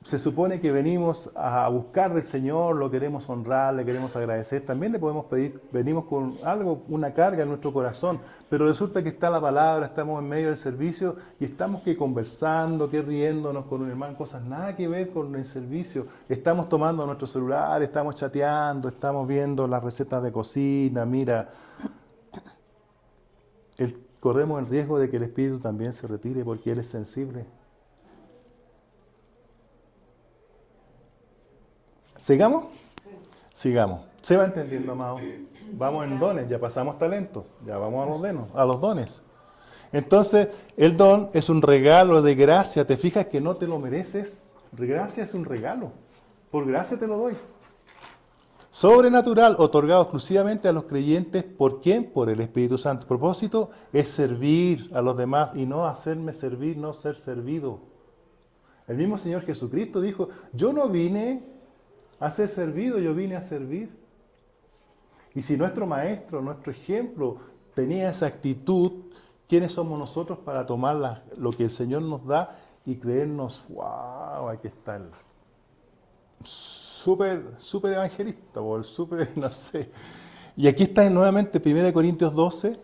se supone que venimos a buscar del Señor, lo queremos honrar, le queremos agradecer, también le podemos pedir, venimos con algo, una carga en nuestro corazón, pero resulta que está la palabra, estamos en medio del servicio y estamos que conversando, que riéndonos con un hermano, cosas nada que ver con el servicio, estamos tomando nuestro celular, estamos chateando, estamos viendo las recetas de cocina, mira, corremos el riesgo de que el espíritu también se retire porque él es sensible. ¿Sigamos? Sigamos. Se va entendiendo, amado. Vamos en dones, ya pasamos talento, ya vamos a los dones. Entonces, el don es un regalo de gracia. ¿Te fijas que no te lo mereces? Gracia es un regalo. Por gracia te lo doy. Sobrenatural, otorgado exclusivamente a los creyentes. ¿Por quién? Por el Espíritu Santo. El propósito es servir a los demás y no hacerme servir, no ser servido. El mismo Señor Jesucristo dijo, yo no vine a ser servido, yo vine a servir. Y si nuestro maestro, nuestro ejemplo, tenía esa actitud, ¿quiénes somos nosotros para tomar lo que el Señor nos da y creernos, wow, aquí está el súper evangelista, o el súper, no sé. Y aquí está nuevamente 1 Corintios 12,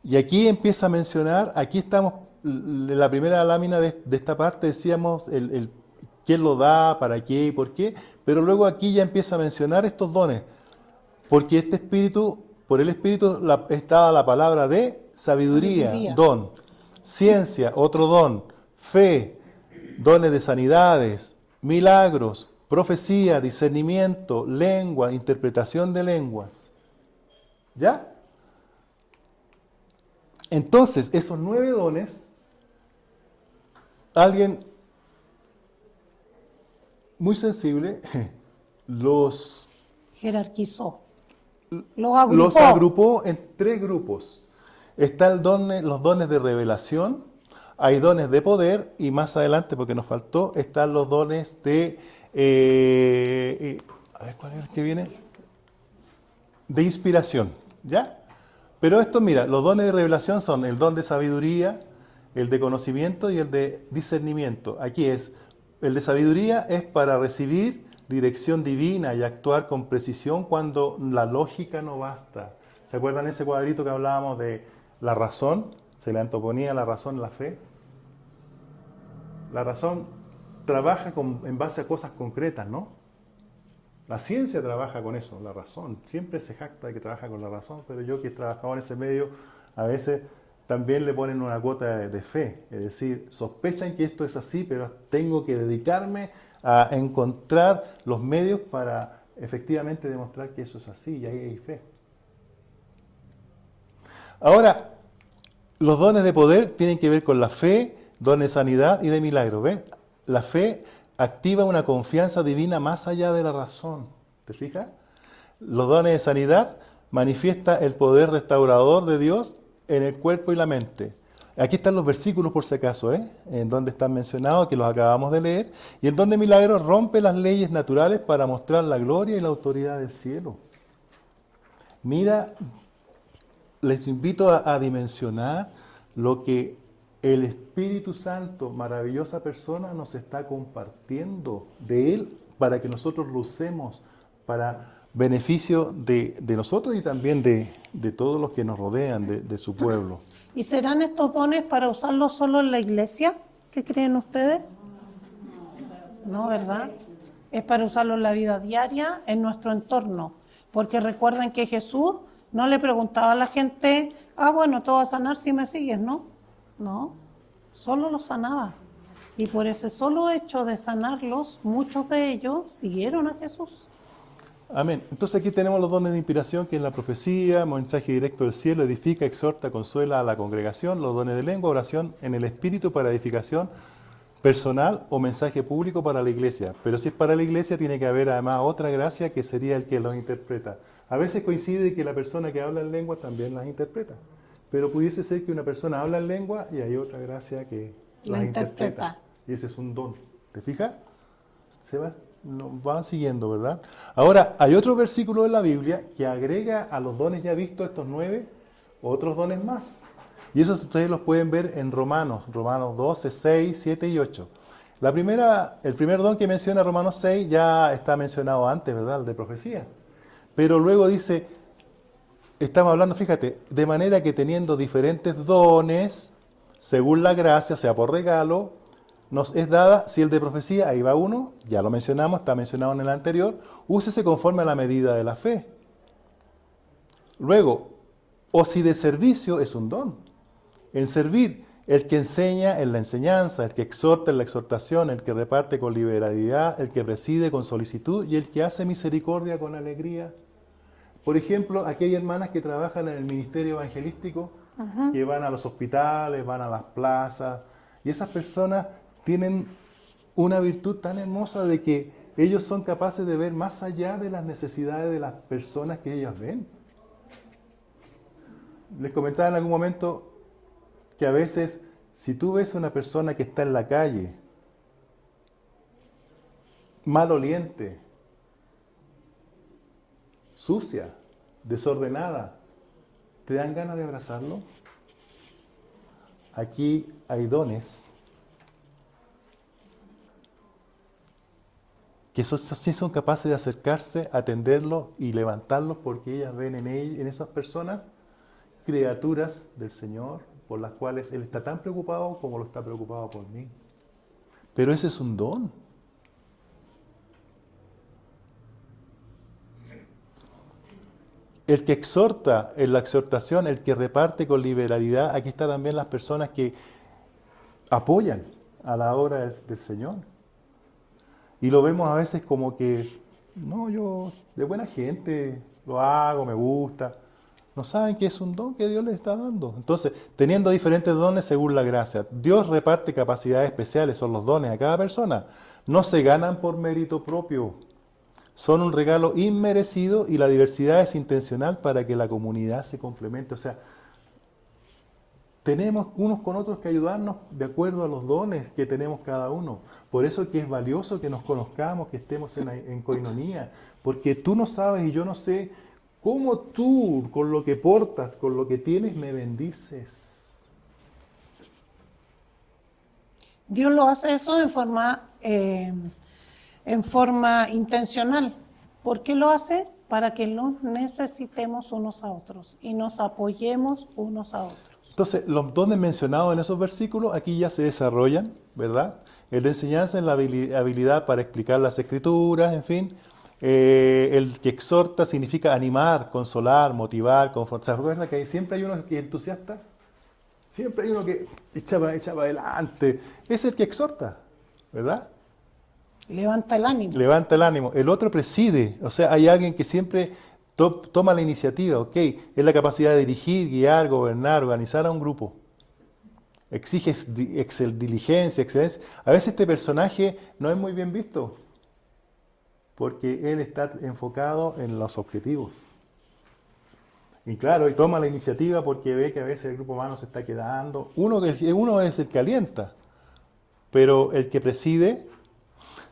y aquí empieza a mencionar, aquí estamos, en la primera lámina de esta parte decíamos quién lo da, para qué y por qué, pero luego aquí ya empieza a mencionar estos dones, porque este espíritu, por el espíritu está la palabra de sabiduría, don, ciencia, otro don, fe, dones de sanidades, milagros, profecía, discernimiento, lengua, interpretación de lenguas. ¿Ya? Entonces, esos 9 dones, alguien muy sensible los jerarquizó, los agrupó en 3 grupos. Están los dones de revelación, hay dones de poder y más adelante, porque nos faltó, están los dones de a ver cuál es el que viene, de inspiración, ¿ya? Pero esto, mira, los dones de revelación son el don de sabiduría, el de conocimiento y el de discernimiento. Aquí el de sabiduría es para recibir dirección divina y actuar con precisión cuando la lógica no basta. ¿Se acuerdan ese cuadrito que hablábamos de la razón? Se le anteponía la razón a la fe. La razón trabaja en base a cosas concretas, ¿no? La ciencia trabaja con eso, la razón. Siempre se jacta de que trabaja con la razón, pero yo que he trabajado en ese medio, a veces también le ponen una cuota de fe. Es decir, sospechan que esto es así, pero tengo que dedicarme a encontrar los medios para efectivamente demostrar que eso es así, y ahí hay fe. Ahora, los dones de poder tienen que ver con la fe, dones de sanidad y de milagro. ¿Ves? La fe activa una confianza divina más allá de la razón. ¿Te fijas? Los dones de sanidad manifiesta el poder restaurador de Dios en el cuerpo y la mente. Aquí están los versículos por si acaso, en donde están mencionados, que los acabamos de leer, y en donde Milagros rompe las leyes naturales para mostrar la gloria y la autoridad del cielo. Mira, les invito a dimensionar lo que el Espíritu Santo, maravillosa persona, nos está compartiendo de Él para que nosotros lo usemos para beneficio de nosotros y también de todos los que nos rodean, de su pueblo. ¿Y serán estos dones para usarlos solo en la iglesia? ¿Qué creen ustedes? No, ¿verdad? Es para usarlo en la vida diaria, en nuestro entorno. Porque recuerden que Jesús no le preguntaba a la gente, bueno, todo va a sanar si me sigues, ¿no? No, solo los sanaba. Y por ese solo hecho de sanarlos, muchos de ellos siguieron a Jesús. Amén. Entonces aquí tenemos los dones de inspiración, que es la profecía, mensaje directo del cielo, edifica, exhorta, consuela a la congregación, los dones de lengua, oración en el espíritu para edificación personal o mensaje público para la iglesia. Pero si es para la iglesia, tiene que haber además otra gracia que sería el que los interpreta. A veces coincide que la persona que habla en lengua también las interpreta. Pero pudiese ser que una persona habla en lengua y hay otra gracia que las interpreta. Y ese es un don. ¿Te fijas? Nos van siguiendo, ¿verdad? Ahora, hay otro versículo de la Biblia que agrega a los dones ya vistos, estos 9, otros dones más. Y esos ustedes los pueden ver en Romanos 12, 6, 7 y 8. El primer don que menciona Romanos 6 ya está mencionado antes, ¿verdad? El de profecía. Pero luego dice, estamos hablando, fíjate, de manera que teniendo diferentes dones, según la gracia, o sea, por regalo, nos es dada, si el de profecía, ahí va uno, ya lo mencionamos, está mencionado en el anterior, úsese conforme a la medida de la fe. Luego, o si de servicio es un don. En servir, el que enseña en la enseñanza, el que exhorta en la exhortación, el que reparte con liberalidad, el que preside con solicitud y el que hace misericordia con alegría. Por ejemplo, aquí hay hermanas que trabajan en el ministerio evangelístico, que van a los hospitales, van a las plazas, y esas personas tienen una virtud tan hermosa de que ellos son capaces de ver más allá de las necesidades de las personas que ellas ven. Les comentaba en algún momento que a veces, si tú ves a una persona que está en la calle, maloliente, sucia, desordenada, ¿te dan ganas de abrazarlo? Aquí hay dones que sí son capaces de acercarse, atenderlos y levantarlos porque ellas ven en esas personas criaturas del Señor por las cuales Él está tan preocupado como lo está preocupado por mí. Pero ese es un don. El que exhorta en la exhortación, el que reparte con liberalidad, aquí están también las personas que apoyan a la obra del Señor. Y lo vemos a veces como que, no, yo de buena gente lo hago, me gusta. No saben que es un don que Dios les está dando. Entonces, teniendo diferentes dones según la gracia, Dios reparte capacidades especiales, son los dones a cada persona. No se ganan por mérito propio. Son un regalo inmerecido y la diversidad es intencional para que la comunidad se complemente. O sea, tenemos unos con otros que ayudarnos de acuerdo a los dones que tenemos cada uno. Por eso que es valioso que nos conozcamos, que estemos en coinonía. Porque tú no sabes y yo no sé cómo tú, con lo que portas, con lo que tienes, me bendices. Dios lo hace eso en forma intencional. ¿Por qué lo hace? Para que nos necesitemos unos a otros y nos apoyemos unos a otros. Entonces, los dones mencionados en esos versículos aquí ya se desarrollan, ¿verdad? El de enseñanza es la habilidad para explicar las escrituras, en fin. El que exhorta significa animar, consolar, motivar, confrontar. ¿Recuerda que siempre hay uno que es entusiasta? Siempre hay uno que echa para adelante. Es el que exhorta, ¿verdad? Levanta el ánimo. Levanta el ánimo. El otro preside. O sea, hay alguien que siempre toma la iniciativa, ¿ok? Es la capacidad de dirigir, guiar, gobernar, organizar a un grupo. Exige diligencia, excelencia. A veces este personaje no es muy bien visto porque él está enfocado en los objetivos. Y claro, y toma la iniciativa porque ve que a veces el grupo humano se está quedando. Uno es el que alienta, pero el que preside.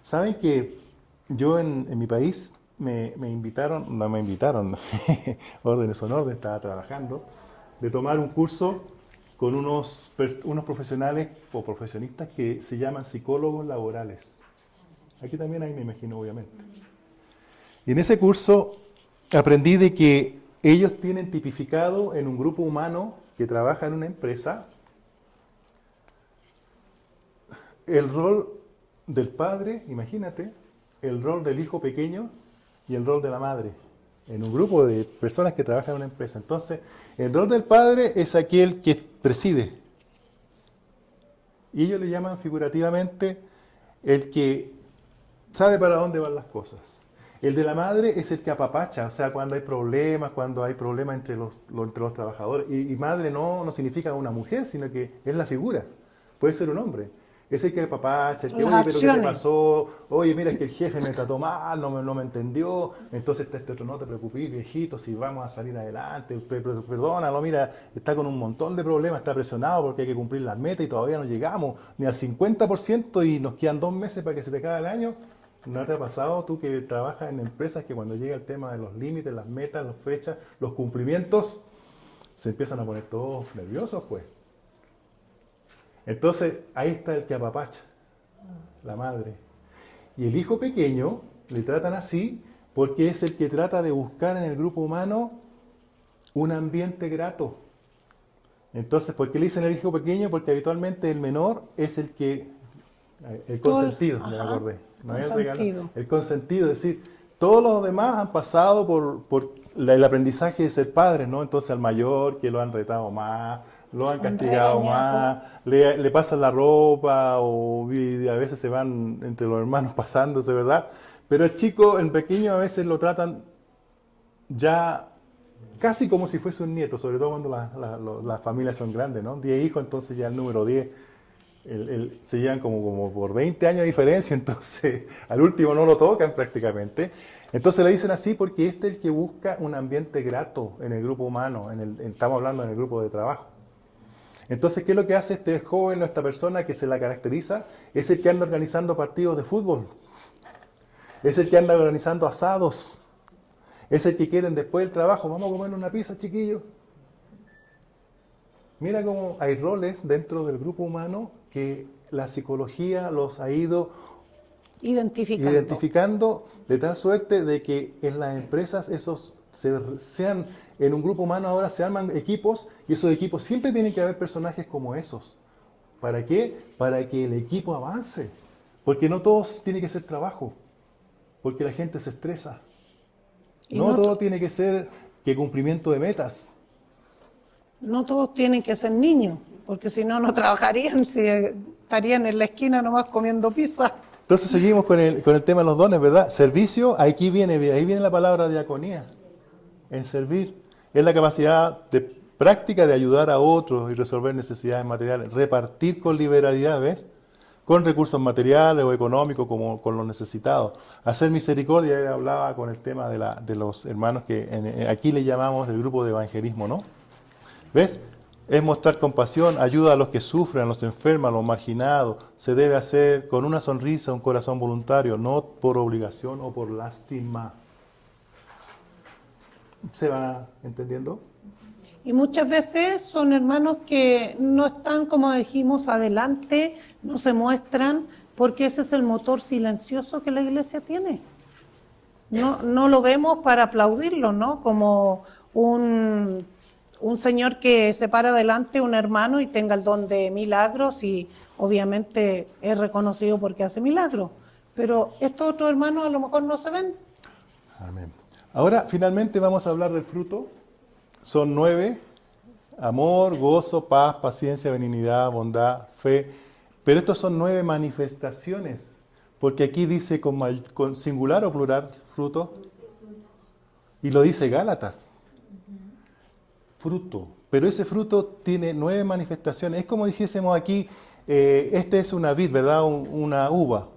¿Saben que yo en mi país me invitaron, no me invitaron, órdenes son órdenes, estaba trabajando, de tomar un curso con unos profesionales o profesionistas que se llaman psicólogos laborales. Aquí también hay, me imagino, obviamente. Y en ese curso aprendí de que ellos tienen tipificado en un grupo humano que trabaja en una empresa el rol del padre, imagínate, el rol del hijo pequeño y el rol de la madre, en un grupo de personas que trabajan en una empresa. Entonces, el rol del padre es aquel que preside. Y ellos le llaman figurativamente el que sabe para dónde van las cosas. El de la madre es el que apapacha, o sea, cuando hay problemas entre los trabajadores. Y madre no significa una mujer, sino que es la figura. Puede ser un hombre. Es el que apapacha, el que, oye, pero ¿qué te pasó? Oye, mira, es que el jefe me trató mal, no me entendió. Entonces este otro, no te preocupes, viejito, si vamos a salir adelante, perdónalo, mira, está con un montón de problemas, está presionado porque hay que cumplir las metas y todavía no llegamos ni al 50% y nos quedan 2 meses para que se te acabe el año. ¿No te ha pasado tú que trabajas en empresas que cuando llega el tema de los límites, las metas, las fechas, los cumplimientos, se empiezan a poner todos nerviosos, pues? Entonces, ahí está el que apapacha, la madre. Y el hijo pequeño le tratan así porque es el que trata de buscar en el grupo humano un ambiente grato. Entonces, ¿por qué le dicen el hijo pequeño? Porque habitualmente el menor es el que, el consentido, me acordé. No es el regalo, el consentido, es decir, todos los demás han pasado por el aprendizaje de ser padres, ¿no? Entonces al mayor que lo han retado más, lo han castigado más, le pasan la ropa o a veces se van entre los hermanos pasándose, ¿verdad? Pero el chico, el pequeño, a veces lo tratan ya casi como si fuese un nieto, sobre todo cuando las familias son grandes, ¿no? 10 hijos, entonces ya el número 10 se llevan como por 20 años de diferencia, entonces al último no lo tocan prácticamente. Entonces le dicen así porque este es el que busca un ambiente grato en el grupo humano, estamos hablando en el grupo de trabajo. Entonces, ¿qué es lo que hace este joven o esta persona que se la caracteriza? Es el que anda organizando partidos de fútbol, es el que anda organizando asados, es el que quieren después del trabajo, vamos a comer una pizza, chiquillos. Mira cómo hay roles dentro del grupo humano que la psicología los ha ido identificando de tal suerte de que en las empresas sean en un grupo humano ahora se arman equipos y esos equipos siempre tienen que haber personajes como esos. ¿Para qué? Para que el equipo avance. Porque no todos tiene que ser trabajo, porque la gente se estresa. No todo tiene que ser cumplimiento de metas. No todos tienen que ser niños, porque si no, no trabajarían, si estarían en la esquina nomás comiendo pizza. Entonces seguimos con el tema de los dones, ¿verdad? Servicio, ahí viene la palabra diaconía, en servir. Es la capacidad de práctica de ayudar a otros y resolver necesidades materiales, repartir con liberalidad, ¿ves? Con recursos materiales o económicos como con los necesitados. Hacer misericordia, él hablaba con el tema de los hermanos que aquí le llamamos el grupo de evangelismo, ¿no? ¿Ves? Es mostrar compasión, ayuda a los que sufren, a los enfermos, a los marginados. Se debe hacer con una sonrisa, un corazón voluntario, no por obligación o por lástima. ¿Se va entendiendo? Y muchas veces son hermanos que no están, como dijimos, adelante, no se muestran, porque ese es el motor silencioso que la iglesia tiene. No lo vemos para aplaudirlo, ¿no? Como un señor que se para delante, un hermano, y tenga el don de milagros y obviamente es reconocido porque hace milagros. Pero estos otros hermanos a lo mejor no se ven. Amén. Ahora, finalmente vamos a hablar del fruto. Son 9, amor, gozo, paz, paciencia, benignidad, bondad, fe. Pero estos son 9 manifestaciones, porque aquí dice con singular o plural fruto, y lo dice Gálatas. Fruto, pero ese fruto tiene 9 manifestaciones. Es como dijésemos aquí, este es una vid, ¿verdad? Una uva.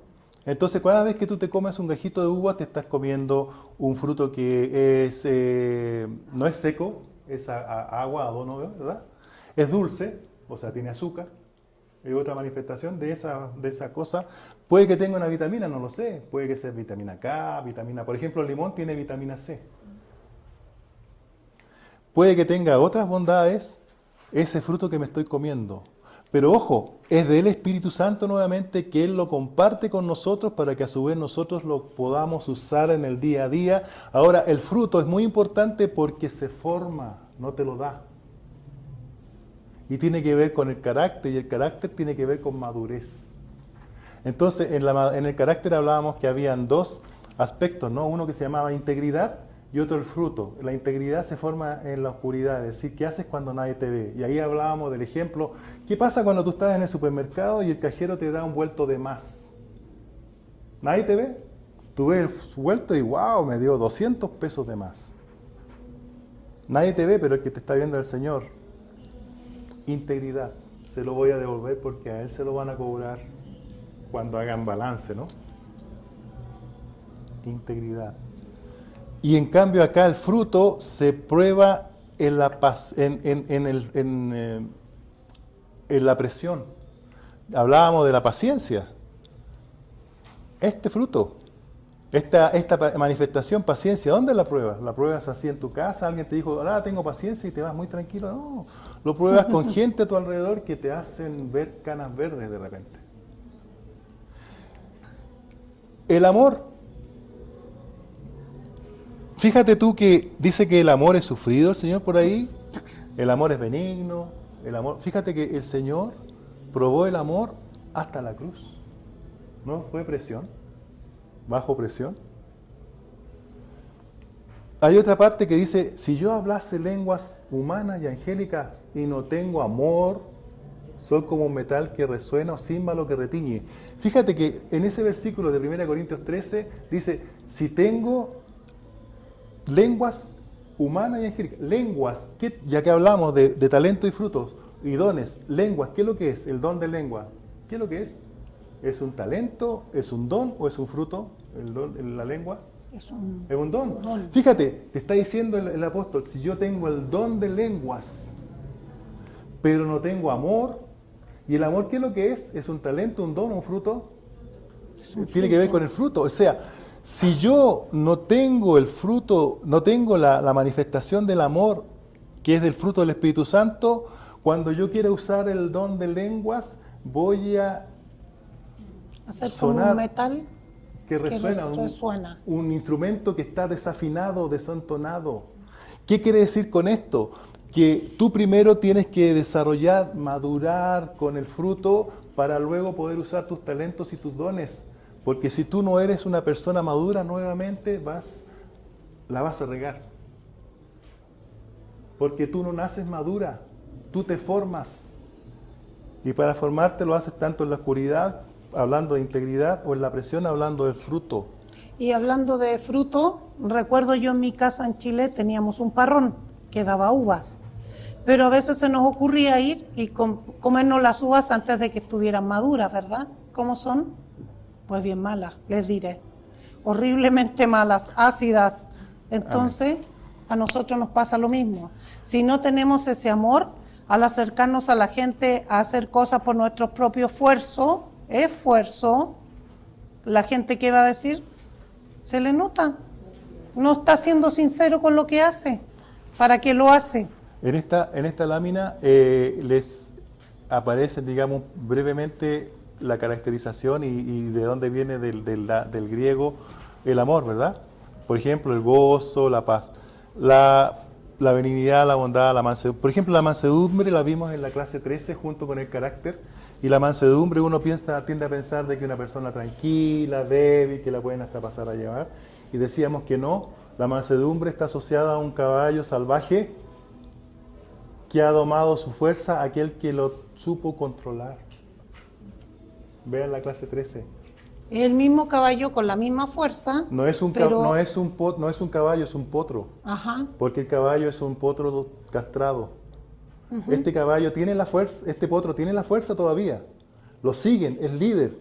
Entonces, cada vez que tú te comes un gajito de uva, te estás comiendo un fruto que no es seco, es agua, abono, ¿verdad? Es dulce, o sea, tiene azúcar. Es otra manifestación de esa cosa. Puede que tenga una vitamina, no lo sé. Puede que sea vitamina K, vitamina... Por ejemplo, el limón tiene vitamina C. Puede que tenga otras bondades ese fruto que me estoy comiendo. Pero ojo, es del Espíritu Santo nuevamente que Él lo comparte con nosotros para que a su vez nosotros lo podamos usar en el día a día. Ahora, el fruto es muy importante porque se forma, no te lo da. Y tiene que ver con el carácter, y el carácter tiene que ver con madurez. Entonces, en el carácter hablábamos que habían dos aspectos, ¿no? Uno que se llamaba integridad y otro el fruto. La integridad se forma en la oscuridad, es decir, ¿qué haces cuando nadie te ve? Y ahí hablábamos del ejemplo, ¿qué pasa cuando tú estás en el supermercado y el cajero te da un vuelto de más? ¿Nadie te ve? Tú ves el vuelto y wow, me dio 200 pesos de más. Nadie te ve, pero el que te está viendo es el Señor. Integridad, se lo voy a devolver porque a Él se lo van a cobrar cuando hagan balance, ¿no? Integridad. Y en cambio acá el fruto se prueba en la presión. Hablábamos de la paciencia. Este fruto, esta manifestación, paciencia, ¿dónde la pruebas? ¿La pruebas así en tu casa? ¿Alguien te dijo, tengo paciencia y te vas muy tranquilo? No, lo pruebas con gente a tu alrededor que te hacen ver canas verdes de repente. El amor. Fíjate tú que dice que el amor es sufrido, el Señor por ahí. El amor es benigno. El amor. Fíjate que el Señor probó el amor hasta la cruz. No fue presión, bajo presión. Hay otra parte que dice, si yo hablase lenguas humanas y angélicas y no tengo amor, soy como un metal que resuena o címbalo que retiñe. Fíjate que en ese versículo de 1 Corintios 13 dice, si tengo lenguas humanas y angélicas, lenguas, ya que hablamos de talento y frutos y dones, lenguas, ¿qué es lo que es el don de lengua? ¿Qué es lo que es? ¿Es un talento? ¿Es un don o es un fruto? La lengua es un don. Fíjate, te está diciendo el apóstol, si yo tengo el don de lenguas, pero no tengo amor, ¿y el amor qué es lo que es? ¿Es un talento, un don, un fruto? Tiene que ver con el fruto. O sea, si yo no tengo el fruto, no tengo la manifestación del amor, que es del fruto del Espíritu Santo, cuando yo quiera usar el don de lenguas, voy a hacer como un metal que resuena. Un instrumento que está desafinado, desentonado. ¿Qué quiere decir con esto? Que tú primero tienes que desarrollar, madurar con el fruto para luego poder usar tus talentos y tus dones. Porque si tú no eres una persona madura nuevamente, la vas a regar. Porque tú no naces madura, tú te formas. Y para formarte lo haces tanto en la oscuridad, hablando de integridad, o en la presión, hablando del fruto. Y hablando de fruto, recuerdo yo en mi casa en Chile teníamos un parrón que daba uvas. Pero a veces se nos ocurría ir y comernos las uvas antes de que estuvieran maduras, ¿verdad? ¿Cómo son? Pues bien malas, les diré. Horriblemente malas, ácidas. Entonces, a nosotros nos pasa lo mismo. Si no tenemos ese amor, al acercarnos a la gente a hacer cosas por nuestro propio esfuerzo, la gente, ¿qué va a decir? Se le nota. No está siendo sincero con lo que hace. ¿Para qué lo hace? En esta lámina les aparece, digamos, brevemente la caracterización y de dónde viene del griego el amor, ¿verdad? Por ejemplo, el gozo, la paz, la benignidad, la bondad, la mansedumbre. Por ejemplo, la mansedumbre la vimos en la clase 13 junto con el carácter. Y la mansedumbre uno tiende a pensar de que una persona tranquila, débil, que la pueden hasta pasar a llevar. Y decíamos que no, la mansedumbre está asociada a un caballo salvaje que ha domado su fuerza, aquel que lo supo controlar. Vean la clase 13. El mismo caballo con la misma fuerza. No es un caballo, es un potro. Ajá. Porque el caballo es un potro castrado. Este caballo tiene la fuerza, este potro tiene la fuerza todavía. Lo siguen, es líder,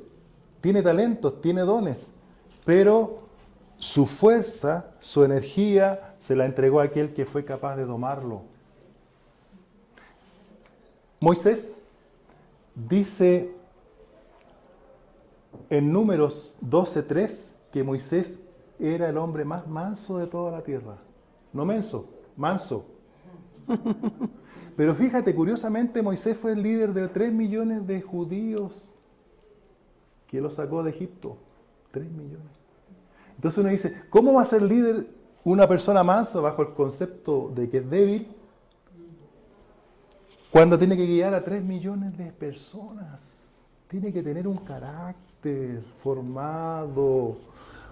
tiene talentos, tiene dones, pero su fuerza, su energía, se la entregó a aquel que fue capaz de domarlo. Moisés dice en Números 12:3 que Moisés era el hombre más manso de toda la tierra. No menso, manso. Pero fíjate, curiosamente Moisés fue el líder de 3 millones de judíos que lo sacó de Egipto. 3 millones. Entonces uno dice, ¿cómo va a ser líder una persona mansa bajo el concepto de que es débil cuando tiene que guiar a 3 millones de personas? Tiene que tener un carácter formado,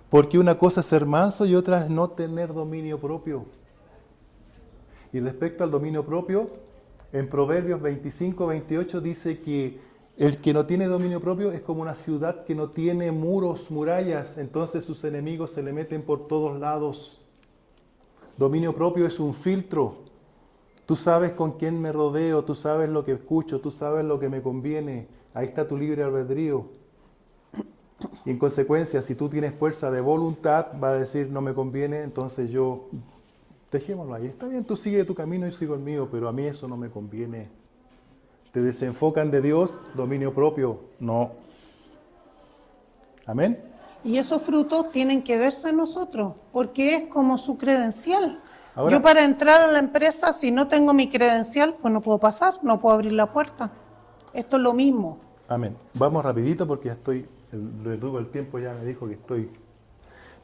porque una cosa es ser manso y otra es no tener dominio propio. Y respecto al dominio propio, en Proverbios 25-28 dice que el que no tiene dominio propio es como una ciudad que no tiene muros, murallas, entonces sus enemigos se le meten por todos lados. Dominio propio es un filtro. Tú sabes con quién me rodeo, tú sabes lo que escucho, tú sabes lo que me conviene. Ahí está tu libre albedrío. Y en consecuencia, si tú tienes fuerza de voluntad, va a decir no me conviene, entonces yo, dejémoslo ahí. Está bien, tú sigue tu camino y sigo el mío, pero a mí eso no me conviene. Te desenfocan de Dios, dominio propio, no. Amén. Y esos frutos tienen que verse en nosotros, porque es como su credencial. Ahora, yo para entrar a la empresa, si no tengo mi credencial, pues no puedo pasar, no puedo abrir la puerta. Esto es lo mismo. amén. Vamos rapidito porque ya estoy, el verdugo del tiempo ya me dijo que estoy.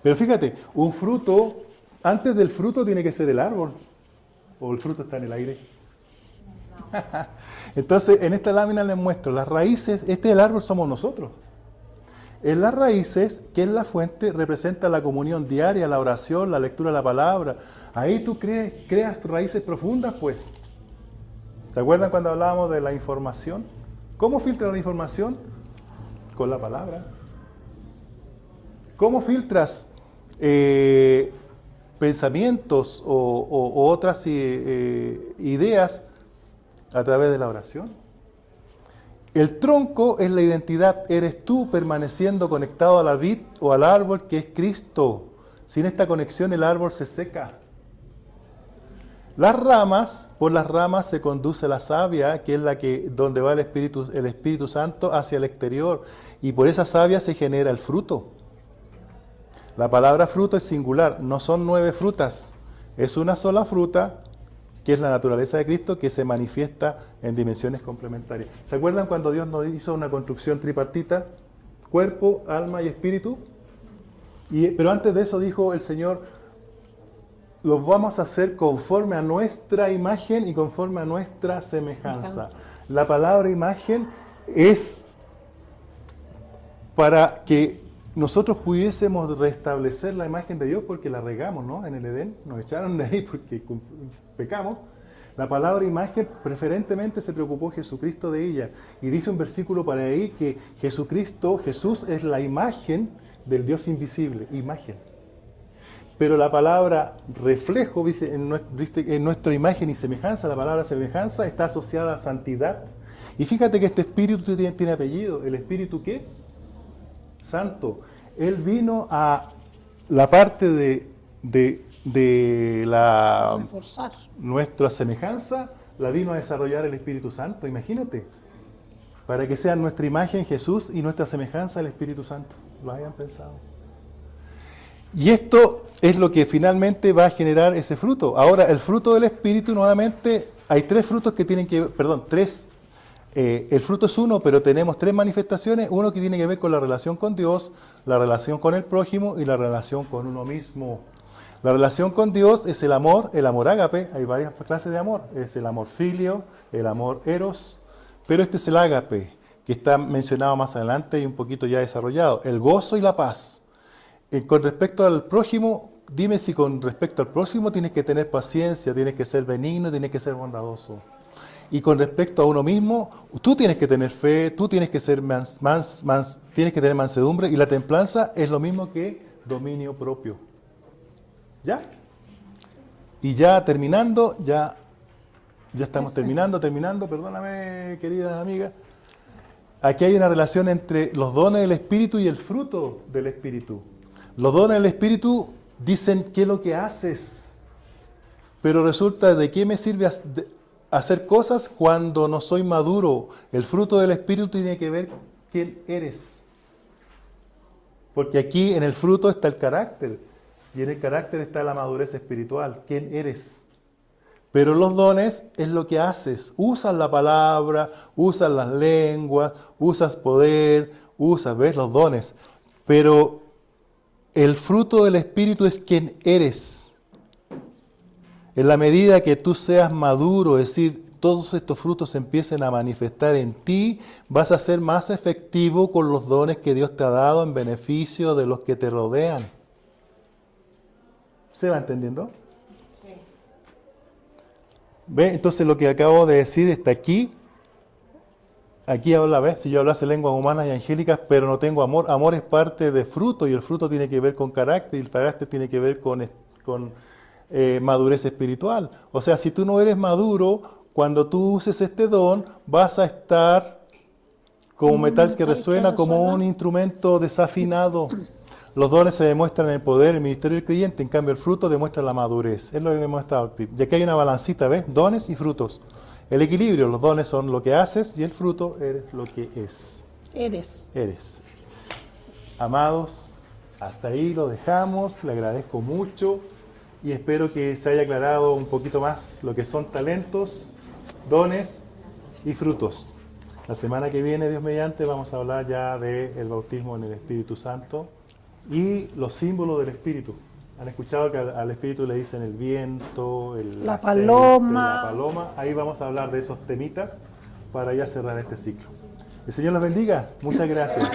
Pero fíjate, un fruto, antes del fruto tiene que ser el árbol, o el fruto está en el aire. Entonces, en esta lámina les muestro las raíces. Este del árbol somos nosotros. En las raíces, que es la fuente, representa la comunión diaria, la oración, la lectura de la palabra. Ahí tú creas tus raíces profundas, pues. ¿Se acuerdan cuando hablábamos de la información? ¿Cómo filtras la información? Con la palabra. ¿Cómo filtras pensamientos o otras ideas? A través de la oración. El tronco es la identidad, eres tú permaneciendo conectado a la vid o al árbol que es Cristo. Sin esta conexión el árbol se seca. Las ramas, por las ramas se conduce la savia, que es la que donde va el Espíritu Santo hacia el exterior, y por esa savia se genera el fruto. La palabra fruto es singular, no son 9 frutas, es una sola fruta, que es la naturaleza de Cristo, que se manifiesta en dimensiones complementarias. ¿Se acuerdan cuando Dios nos hizo una construcción tripartita? Cuerpo, alma y espíritu. Pero antes de eso dijo el Señor, los vamos a hacer conforme a nuestra imagen y conforme a nuestra semejanza. La palabra imagen es para que nosotros pudiésemos restablecer la imagen de Dios, porque la regamos, ¿no? En el Edén nos echaron de ahí porque pecamos. La palabra imagen preferentemente se preocupó Jesucristo de ella. Y dice un versículo para ahí que Jesús es la imagen del Dios invisible, imagen. Pero la palabra reflejo, dice, en nuestra imagen y semejanza, la palabra semejanza está asociada a santidad. Y fíjate que este espíritu tiene apellido. ¿El espíritu qué? Santo. Él vino a la parte de nuestra semejanza, la vino a desarrollar el Espíritu Santo, imagínate, para que sean nuestra imagen Jesús y nuestra semejanza el Espíritu Santo. ¿Lo hayan pensado? Y esto es lo que finalmente va a generar ese fruto. Ahora, el fruto del Espíritu, nuevamente, hay 3 frutos que tienen que, el fruto es uno, pero tenemos 3 manifestaciones, uno que tiene que ver con la relación con Dios, la relación con el prójimo y la relación con uno mismo. La relación con Dios es el amor ágape, hay varias clases de amor, es el amor filio, el amor eros, pero este es el ágape, que está mencionado más adelante y un poquito ya desarrollado, el gozo y la paz. Con respecto al prójimo, dime si con respecto al prójimo tienes que tener paciencia, tienes que ser benigno, tienes que ser bondadoso. Y con respecto a uno mismo, tú tienes que tener fe, tú tienes que ser tienes que tener mansedumbre, y la templanza es lo mismo que dominio propio. ¿Ya? Y ya terminando, ya estamos terminando, perdóname, querida amiga. Aquí hay una relación entre los dones del Espíritu y el fruto del Espíritu. Los dones del Espíritu dicen qué es lo que haces, pero resulta de qué me sirve hacer cosas cuando no soy maduro. El fruto del Espíritu tiene que ver quién eres. Porque aquí en el fruto está el carácter. Y en el carácter está la madurez espiritual. ¿Quién eres? Pero los dones es lo que haces. Usas la palabra, usas las lenguas, usas poder, ¿ves? Los dones. Pero el fruto del Espíritu es quién eres. En la medida que tú seas maduro, es decir, todos estos frutos se empiecen a manifestar en ti, vas a ser más efectivo con los dones que Dios te ha dado en beneficio de los que te rodean. ¿Se va entendiendo? Sí. ¿Ve? Entonces lo que acabo de decir está aquí. Aquí habla, ¿ves? Si yo hablase lenguas humanas y angélicas, pero no tengo amor. Amor es parte de fruto y el fruto tiene que ver con carácter y el carácter tiene que ver con madurez espiritual. O sea, si tú no eres maduro, cuando tú uses este don, vas a estar como metal que resuena, como un instrumento desafinado. Los dones se demuestran en el poder, el ministerio del creyente, en cambio el fruto demuestra la madurez. Es lo que hemos estado. Y aquí hay una balancita, ¿ves? Dones y frutos. El equilibrio, los dones son lo que haces y el fruto eres lo que es. Eres. Amados, hasta ahí lo dejamos, le agradezco mucho y espero que se haya aclarado un poquito más lo que son talentos, dones y frutos. La semana que viene, Dios mediante, vamos a hablar ya del bautismo en el Espíritu Santo y los símbolos del Espíritu. ¿Han escuchado que al Espíritu le dicen el viento, la paloma? La paloma. Ahí vamos a hablar de esos temitas para ya cerrar este ciclo. El Señor los bendiga. Muchas gracias.